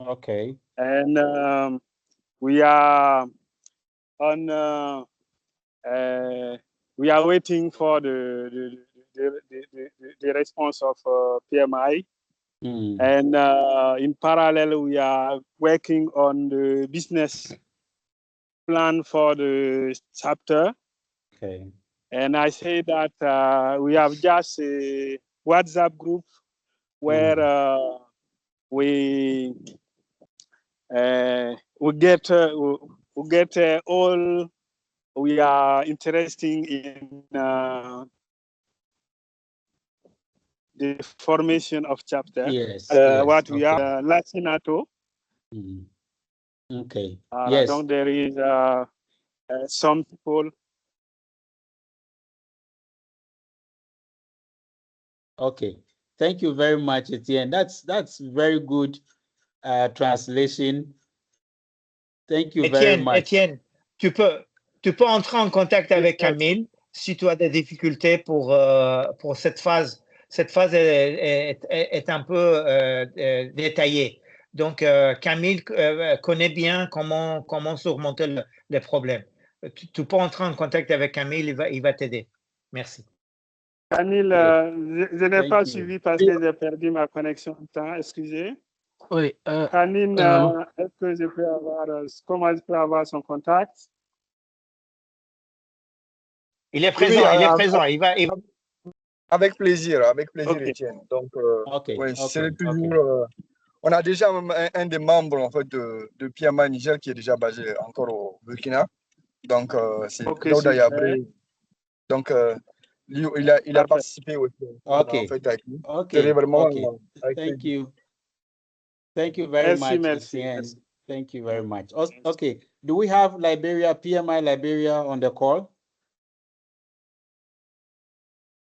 Okay. And we are on. We are waiting for the response of PMI. And in parallel, we are working on the business plan for the chapter. Okay. And I say that we have just a WhatsApp group where we we get all we are interested in the formation of chapter. Yes. What we Okay. are Latinato. Okay. Yes. Donc there is some people. Okay. Thank you very much, Etienne. That's very good translation. Thank you very much. Etienne, tu peux entrer en contact avec Camille si tu as des difficultés pour cette phase. Cette phase est un peu détaillée. Donc, Camille connaît bien comment surmonter les problèmes. Tu peux entrer en contact avec Camille, il va t'aider. Merci. Camille, je n'ai pas suivi parce que j'ai perdu ma connexion. Excusez. Oui. Camille, est-ce que je peux avoir, comment je peux avoir son contact? Il est présent, oui, il est présent. Il va... Avec plaisir, Okay. Etienne. Donc, okay. c'est toujours. On a déjà un des membres en fait de PMI Niger qui est déjà basé encore au Burkina. Donc, c'est Daouda Yabré. Donc, il a participé aussi en fait avec nous. Okay. Vraiment, Thank you. Thank you very much, Etienne. Thank you very much. Okay. Do we have Liberia, PMI Liberia on the call?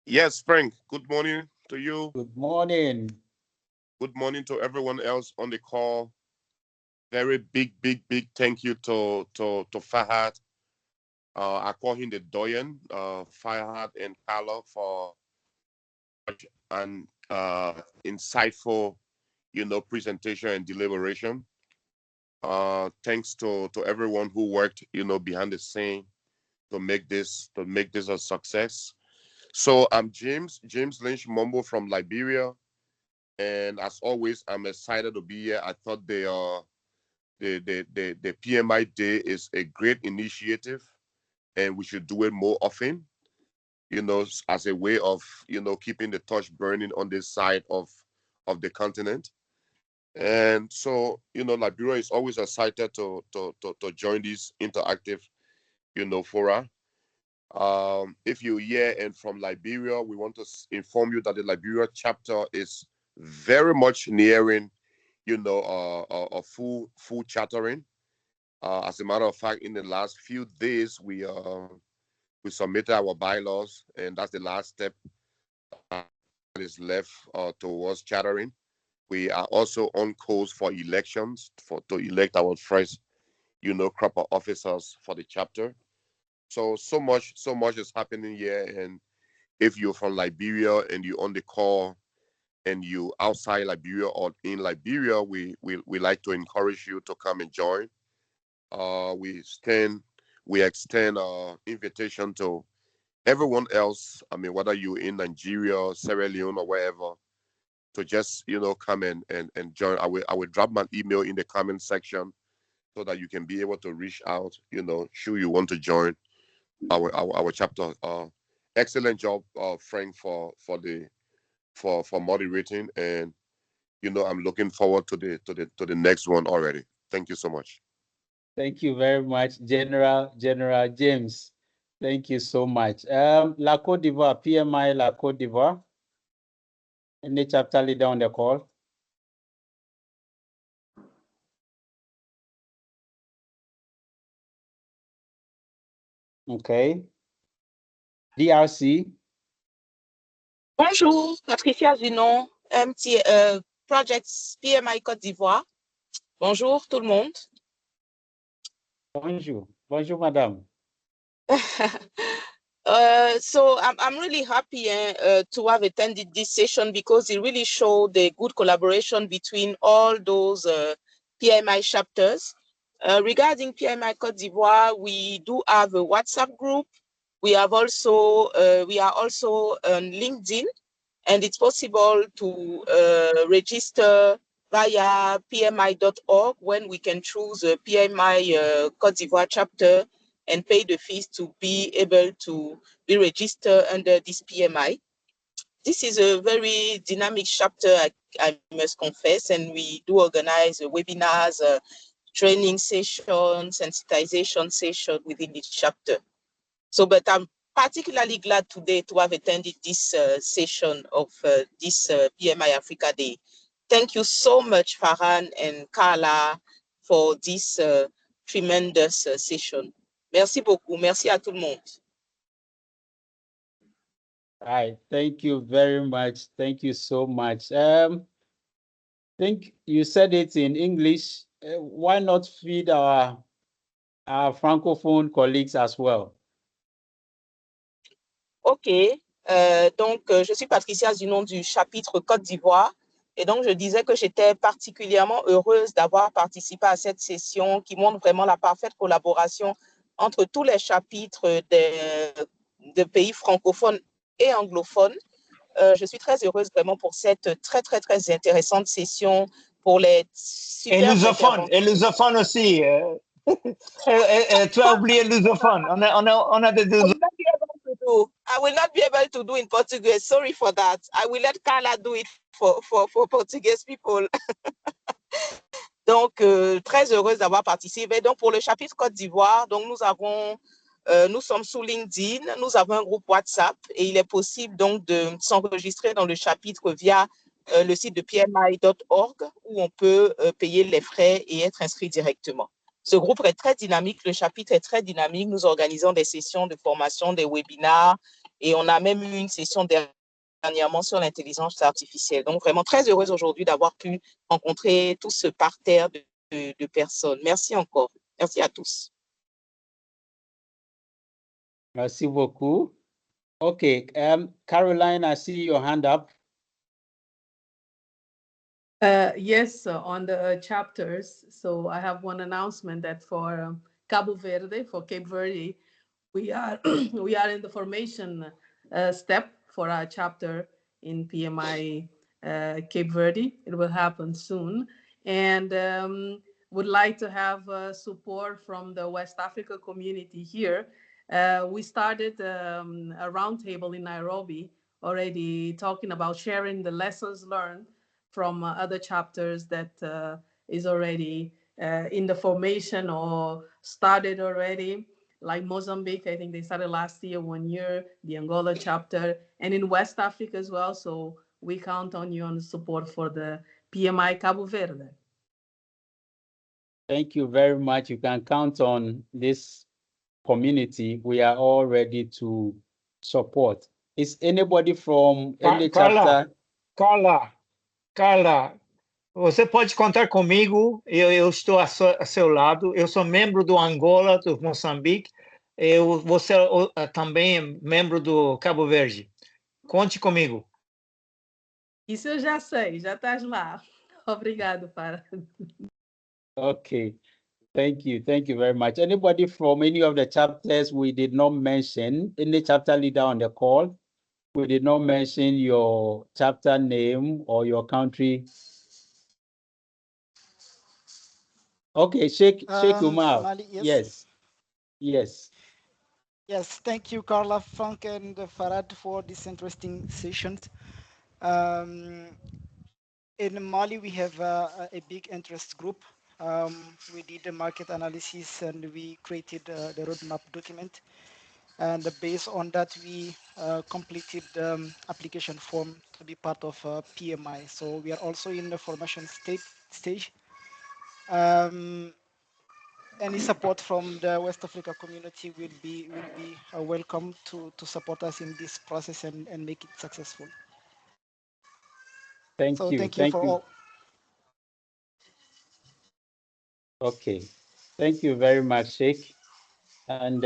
Yes, Frank. Good morning to you. Good morning. Good morning to everyone else on the call. Very big thank you to Fahad. I call him the Doyen, Fahad and Carlo for an insightful, presentation and deliberation. Thanks to everyone who worked, behind the scene to make this a success. So I'm James Lynch Mombo from Liberia, and as always, I'm excited to be here. I thought the PMI Day is a great initiative, and we should do it more often. As a way of keeping the torch burning on this side of the continent. And so Liberia is always excited to join these interactive fora. If you're here and from Liberia, we want to inform you that the Liberia chapter is very much nearing, a full chartering. As a matter of fact, in the last few days, we submitted our bylaws, and that's the last step that is left towards chartering. We are also on course for elections to elect our first, crop of officers for the chapter. So much is happening here. And if you're from Liberia and you're on the call and you outside Liberia or in Liberia, we like to encourage you to come and join. We extend invitation to everyone else. I mean, whether you're in Nigeria, Sierra Leone, or wherever, to just come and join. I will drop my email in the comment section so that you can be able to reach out. Should you want to join our chapter. Excellent job, Frank, for moderating, and I'm looking forward to the next one already. Thank you so much. Thank you very much, General James. Thank you so much. La Côte d'Ivoire, PMI La Côte d'Ivoire. Any chapter leader on the call? Okay. DRC. Bonjour, Patricia Zinon, Projects PMI Côte d'Ivoire. Bonjour tout le monde. Bonjour, madame. So I'm really happy to have attended this session because it really showed the good collaboration between all those PMI chapters. Regarding PMI Côte d'Ivoire, we do have a WhatsApp group. We are also on LinkedIn, and it's possible to register via pmi.org when we can choose a PMI Côte d'Ivoire chapter and pay the fees to be able to be registered under this PMI. This is a very dynamic chapter, I must confess, and we do organize webinars training session, sensitization session within each chapter. So, but I'm particularly glad today to have attended this session of this PMI Africa Day. Thank you so much, Farhan and Carla, for this tremendous session. Merci beaucoup. Merci à tout le monde. All right. Thank you very much. Thank you so much. Think you said it in English. Why not feed our francophone colleagues as well? OK. Donc, je suis Patricia du nom du chapitre Côte d'Ivoire. Et donc, je disais que j'étais particulièrement heureuse d'avoir participé à cette session qui montre vraiment la parfaite collaboration entre tous les chapitres de pays francophones et anglophones. Je suis très heureuse vraiment pour cette très, très, très intéressante session, pour les super Et lusophone aussi. Tu as oublié lusophone. On a des I will not be able to do in Portuguese. Sorry for that. I will let Carla do it for Portuguese people. Donc, très heureuse d'avoir participé. Donc, pour le chapitre Côte d'Ivoire, donc nous sommes sous LinkedIn, nous avons un groupe WhatsApp et il est possible donc de s'enregistrer dans le chapitre via le site de pmi.org où on peut payer les frais et être inscrit directement. Ce groupe est très dynamique, le chapitre est très dynamique. Nous organisons des sessions de formation, des webinars et on a même eu une session dernièrement sur l'intelligence artificielle. Donc, vraiment très heureuse aujourd'hui d'avoir pu rencontrer tout ce parterre de personnes. Merci encore. Merci à tous. Merci beaucoup. Okay, Caroline, I see your hand up. Yes, on the chapters. So I have one announcement that for Cabo Verde, for Cape Verde, we are we are in the formation step for our chapter in PMI Cape Verde. It will happen soon, and would like to have support from the West Africa community here. We started a roundtable in Nairobi already talking about sharing the lessons learned from other chapters that is already in the formation or started already, like Mozambique. I think they started last year, 1 year, the Angola chapter, and in West Africa as well. So we count on you on the support for the PMI Cabo Verde. Thank you very much. You can count on this community. We are all ready to support. Is anybody from any chapter? Carla, você pode contar comigo. Eu estou a seu lado. Eu sou membro do Angola, do Moçambique. Você também membro do Cabo Verde. Conte comigo. Isso eu já sei, já estás lá. Obrigado, Para. Okay. Thank you very much. Anybody from any of the chapters we did not mention, any chapter leader on the call, we did not mention your chapter name or your country? Okay, shake your mouth. Mali, Yes. Yes, thank you, Carla, Frank, and Farad for this interesting session. In Mali, we have a big interest group. We did a market analysis and we created the roadmap document. And based on that, we completed the application form to be part of PMI. So we are also in the formation stage. Any support from the West Africa community will be welcome to support us in this process and make it successful. Thank you. Thank you for all. Okay. Thank you very much, Sheikh. And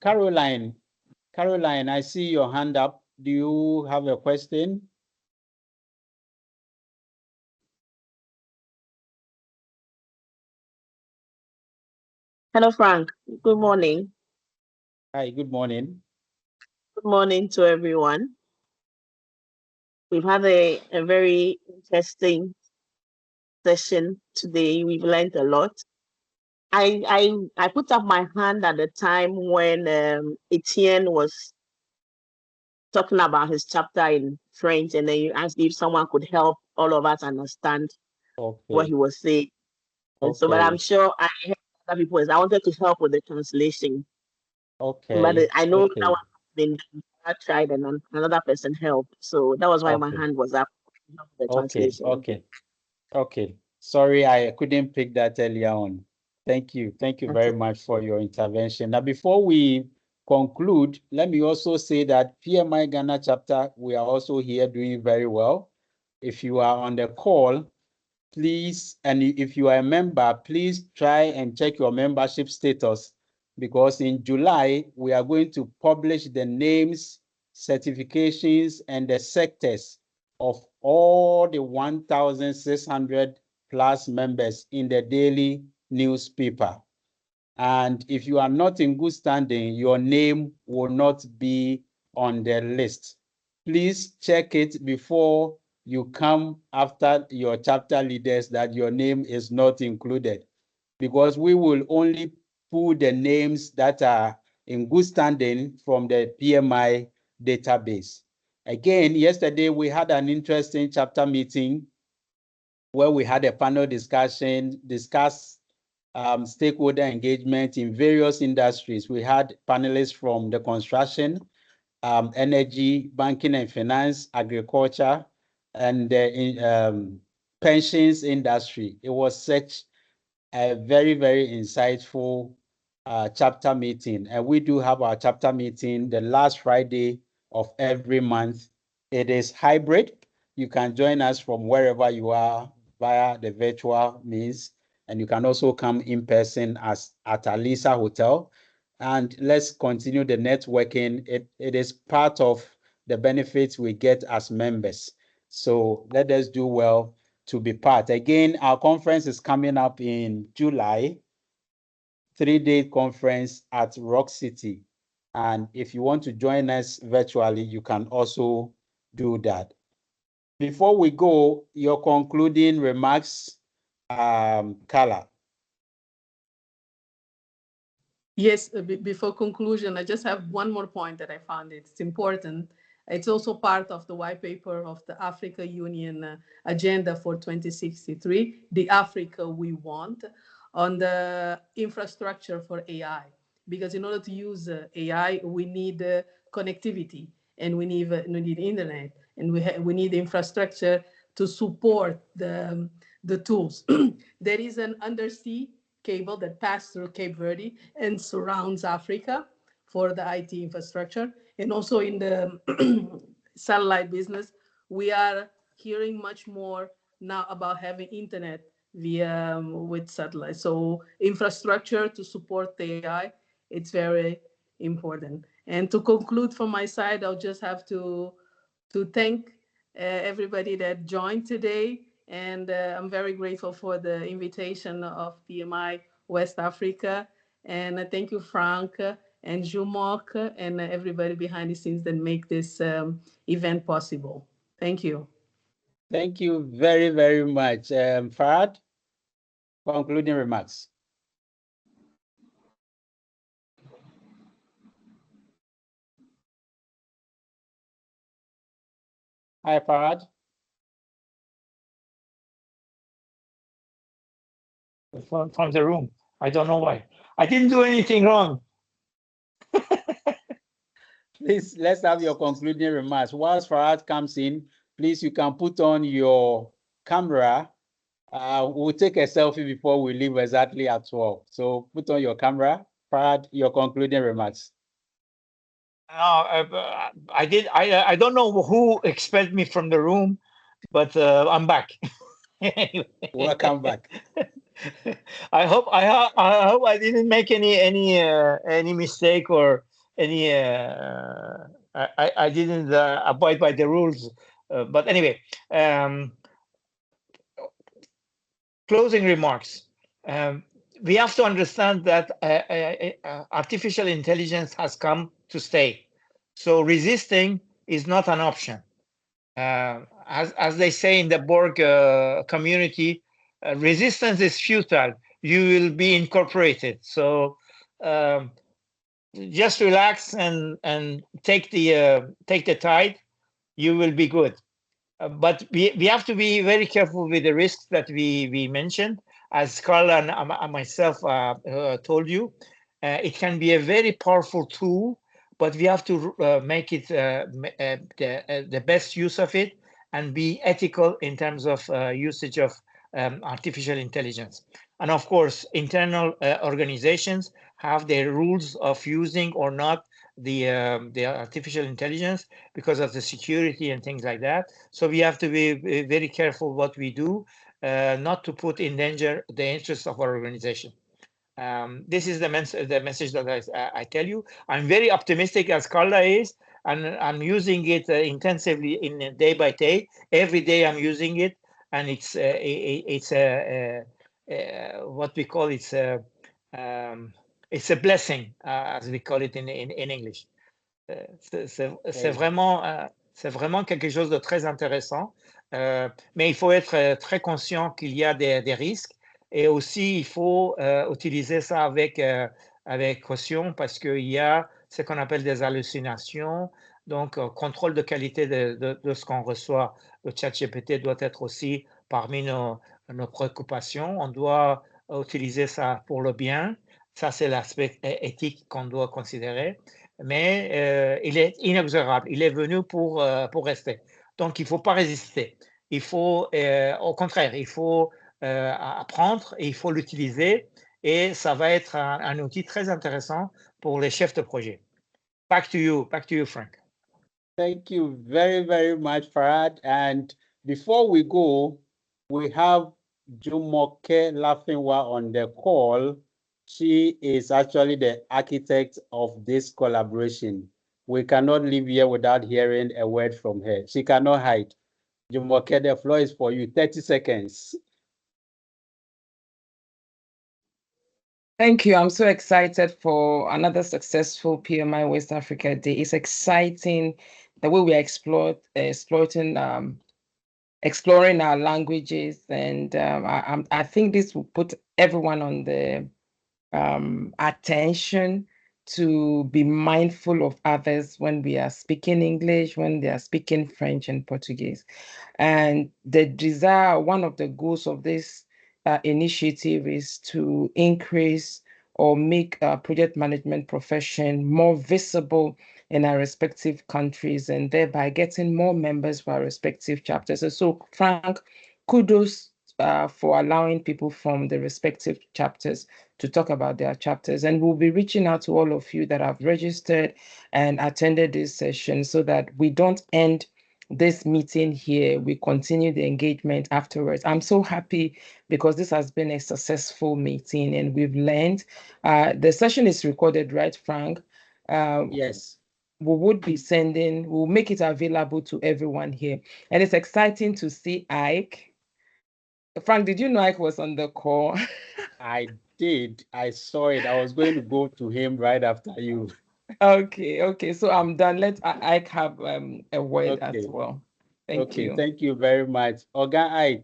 Caroline, I see your hand up. Do you have a question? Hello, Frank. Good morning. Hi, good morning. Good morning to everyone. We've had a very interesting session today. We've learned a lot. I put up my hand at the time when Etienne was talking about his chapter in French, and then you asked if someone could help all of us understand what he was saying. And so, but I'm Okay. sure I helped other people. I wanted to help with the translation, but Okay. I know that Okay. one has been done. I tried, and then another person helped. So that was why my Okay. hand was up to help with the Okay. translation. Okay. Okay. Sorry, I couldn't pick that earlier on. Thank you. Thank you very Okay. much for your intervention. Now, before we conclude, let me also say that PMI Ghana chapter, we are also here doing very well. If you are on the call, please, and if you are a member, please try and check your membership status, because in July, we are going to publish the names, certifications, and the sectors of all the 1,600 plus members in the daily newspaper. And if you are not in good standing, your name will not be on the list. Please check it before you come after your chapter leaders that your name is not included, because we will only pull the names that are in good standing from the PMI database. Again, yesterday we had an interesting chapter meeting where we had a panel discussion, discuss stakeholder engagement in various industries. We had panelists from the construction, energy, banking and finance, agriculture, and the pensions industry. It was such a very, very insightful chapter meeting. And we do have our chapter meeting the last Friday of every month. It is hybrid. You can join us from wherever you are via the virtual means. And you can also come in person at Alisa Hotel. And let's continue the networking. It is part of the benefits we get as members. So let us do well to be part. Again, our conference is coming up in July, 3-day conference at Rock City. And if you want to join us virtually, you can also do that. Before we go, your concluding remarks, Carla. Yes, before conclusion, I just have one more point that I found it's important. It's also part of the white paper of the Africa Union agenda for 2063, the Africa we want, on the infrastructure for AI. Because in order to use AI, we need connectivity, and we need internet, and we need infrastructure to support the tools. There is an undersea cable that passed through Cape Verde and surrounds Africa for the IT infrastructure. And also in the satellite business, we are hearing much more now about having internet via with satellite. So infrastructure to support the AI, it's very important. And to conclude from my side, I'll just have to thank everybody that joined today. And I'm very grateful for the invitation of PMI West Africa. And thank you, Frank and Jumok, and everybody behind the scenes that make this event possible. Thank you. Thank you very, very much. Farad, concluding remarks. Hi, Farad. From the room. I don't know why. I didn't do anything wrong. Please, let's have your concluding remarks. Whilst Farad comes in, please, you can put on your camera. We'll take a selfie before we leave exactly at 12. So put on your camera. Farad, your concluding remarks. I don't know who expelled me from the room, but I'm back. Welcome back. I hope I didn't make any mistake or any I didn't abide by the rules. But anyway, closing remarks. We have to understand that artificial intelligence has come to stay. So resisting is not an option. As they say in the Borg community, resistance is futile. You will be incorporated. So just relax and take the tide. You will be good. But we have to be very careful with the risks that we mentioned. as Carl and myself told you, it can be a very powerful tool, but we have to make it the best use of it and be ethical in terms of usage of artificial intelligence. And of course, internal organizations have their rules of using or not the artificial intelligence because of the security and things like that. So we have to be very careful what we do, not to put in danger the interests of our organization. This is the message that I tell you. I'm very optimistic, as Carla is, and I'm using it intensively in day by day. Every day I'm using it, and it's what we call it's a blessing, as we call it in English. C'est vraiment quelque chose de très intéressant, mais il faut être très conscient qu'il y a des risques, et aussi il faut utiliser ça avec caution, parce qu'il y a ce qu'on appelle des hallucinations. Donc, contrôle de qualité de ce qu'on reçoit. Le chat GPT doit être aussi parmi nos préoccupations. On doit utiliser ça pour le bien. Ça, c'est l'aspect éthique qu'on doit considérer. Mais il est inexorable. Il est venu pour rester. Donc, il ne faut pas résister. Il faut, au contraire, il faut apprendre et il faut l'utiliser. Et ça va être un outil très intéressant pour les chefs de projet. Back to you, Frank. Thank you very, very much, Farad. And before we go, we have Jumoke Lafenwa on the call. She is actually the architect of this collaboration. We cannot leave here without hearing a word from her. She cannot hide. Jumoke, the floor is for you. 30 seconds. Thank you. I'm so excited for another successful PMI West Africa Day. It's exciting the way we are exploring our languages, and I think this will put everyone on the attention to be mindful of others when we are speaking English, when they are speaking French and Portuguese. And the desire, one of the goals of this initiative is to increase or make project management profession more visible in our respective countries, and thereby getting more members for our respective chapters. And so, Frank, kudos for allowing people from the respective chapters to talk about their chapters. And we'll be reaching out to all of you that have registered and attended this session so that we don't end this meeting here. We continue the engagement afterwards. I'm so happy because this has been a successful meeting and we've learned. The session is recorded, right, Frank? Yes. We'll make it available to everyone here. And it's exciting to see Ike. Frank, did you know Ike was on the call? I did. I saw it. I was going to go to him right after you. Okay. So I'm done. Let Ike have a word as well. Thank you. Thank you very much. Oga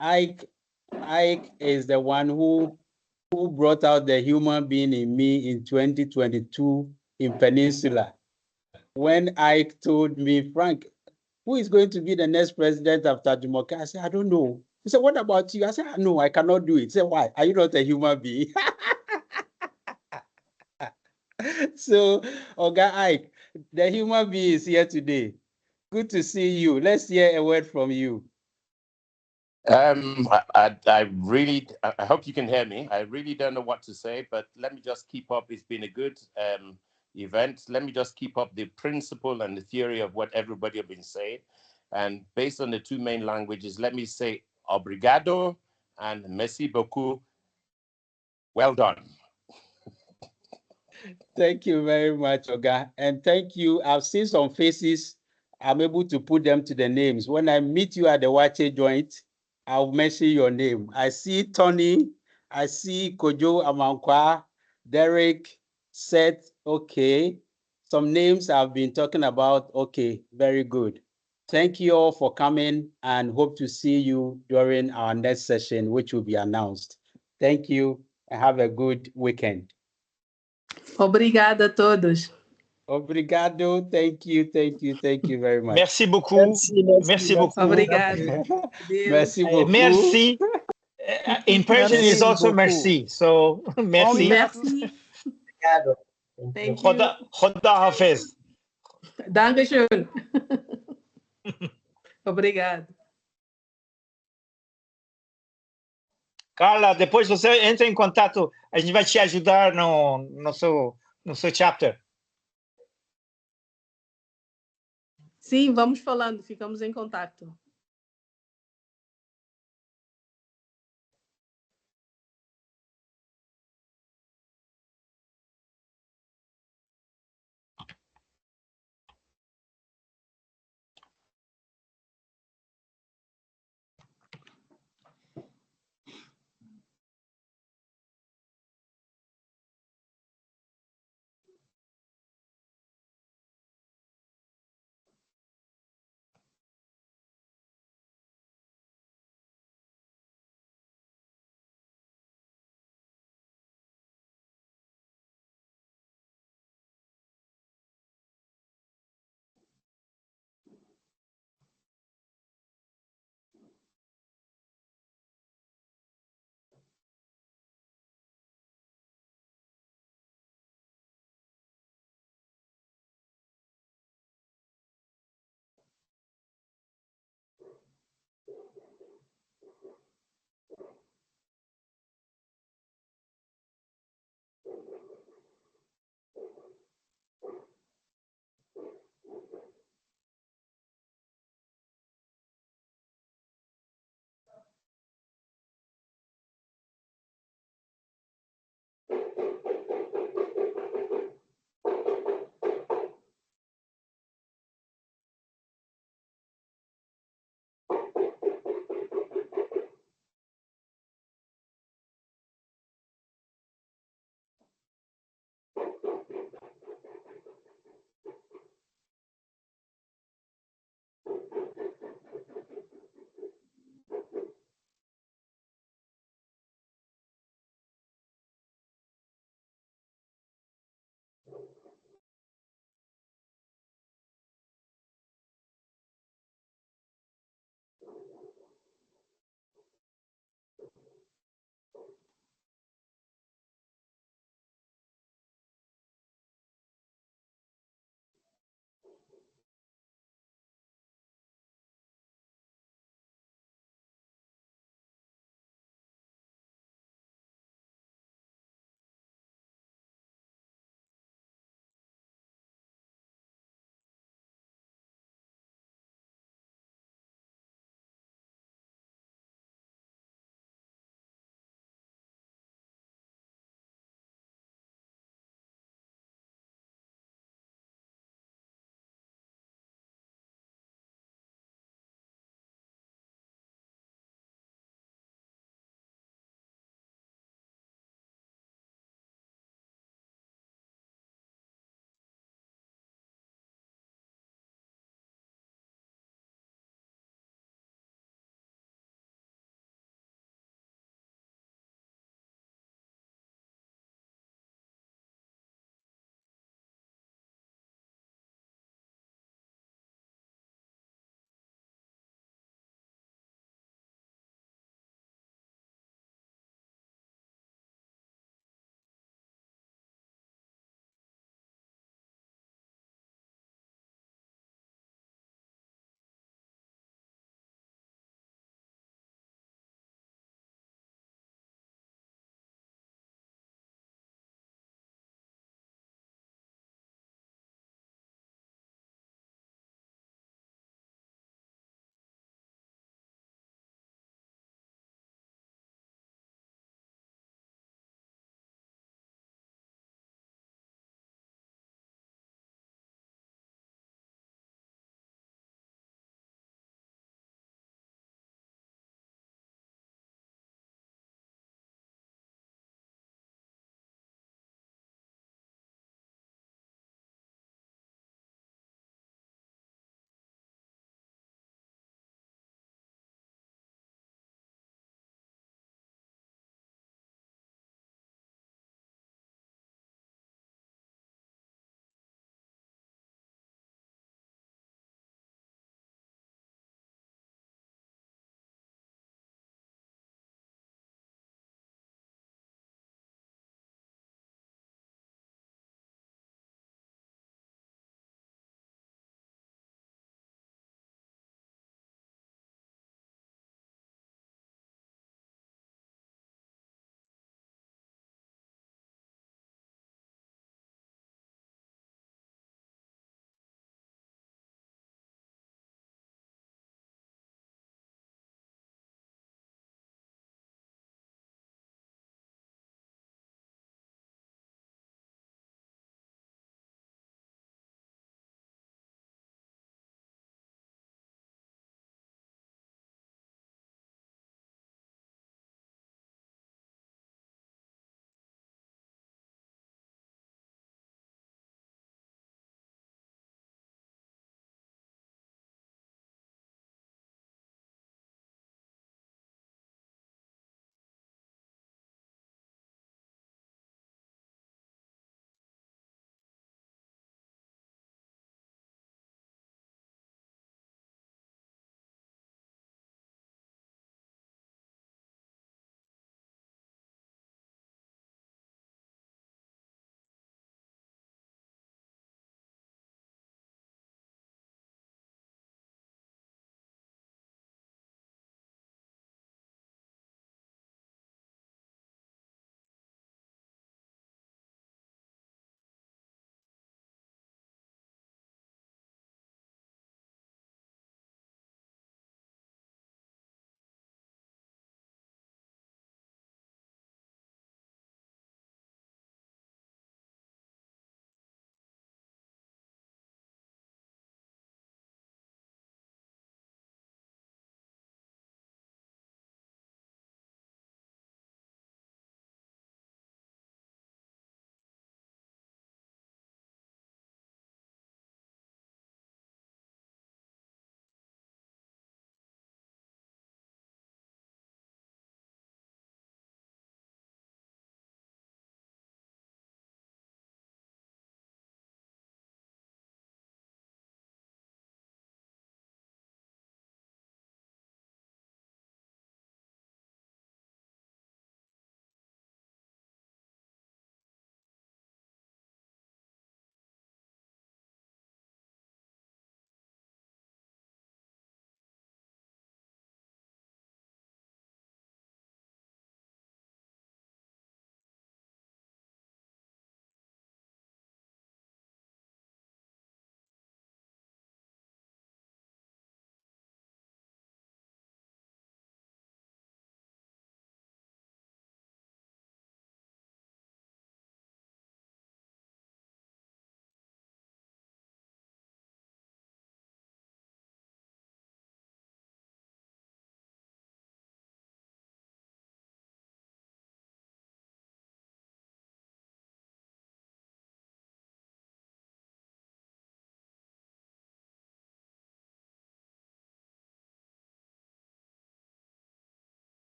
Ike is the one who brought out the human being in me in 2022 in Peninsula. When Ike told me, Frank, who is going to be the next president after Jumoke? I said, I don't know. He said, what about you? I said, no, I cannot do it. He said, why? Are you not a human being? So, Oga Ike, the human being is here today. Good to see you. Let's hear a word from you. I really hope you can hear me. I really don't know what to say, but let me just keep up. It's been a good event. Let me just keep up the principle and the theory of what everybody have been saying. And based on the two main languages, let me say obrigado and merci beaucoup. Well done. Thank you very much, Oga. And thank you. I've seen some faces. I'm able to put them to the names. When I meet you at the Wache joint, I'll mention your name. I see Tony. I see Kojo Amankwa, Derek, Seth. Okay. Some names I've been talking about. Okay, very good. Thank you all for coming and hope to see you during our next session, which will be announced. Thank you and have a good weekend. Obrigada a todos. Obrigado. Thank you very much. Merci beaucoup. Merci beaucoup. Obrigado. Merci beaucoup. Merci. In Persian is Merci also beaucoup. merci. So merci. Merci. Thank you. Khoda Hafiz. Dankeschön. Obrigado. Carla, depois você entra em contato, a gente vai te ajudar no seu chapter. Sim, vamos falando, ficamos em contato.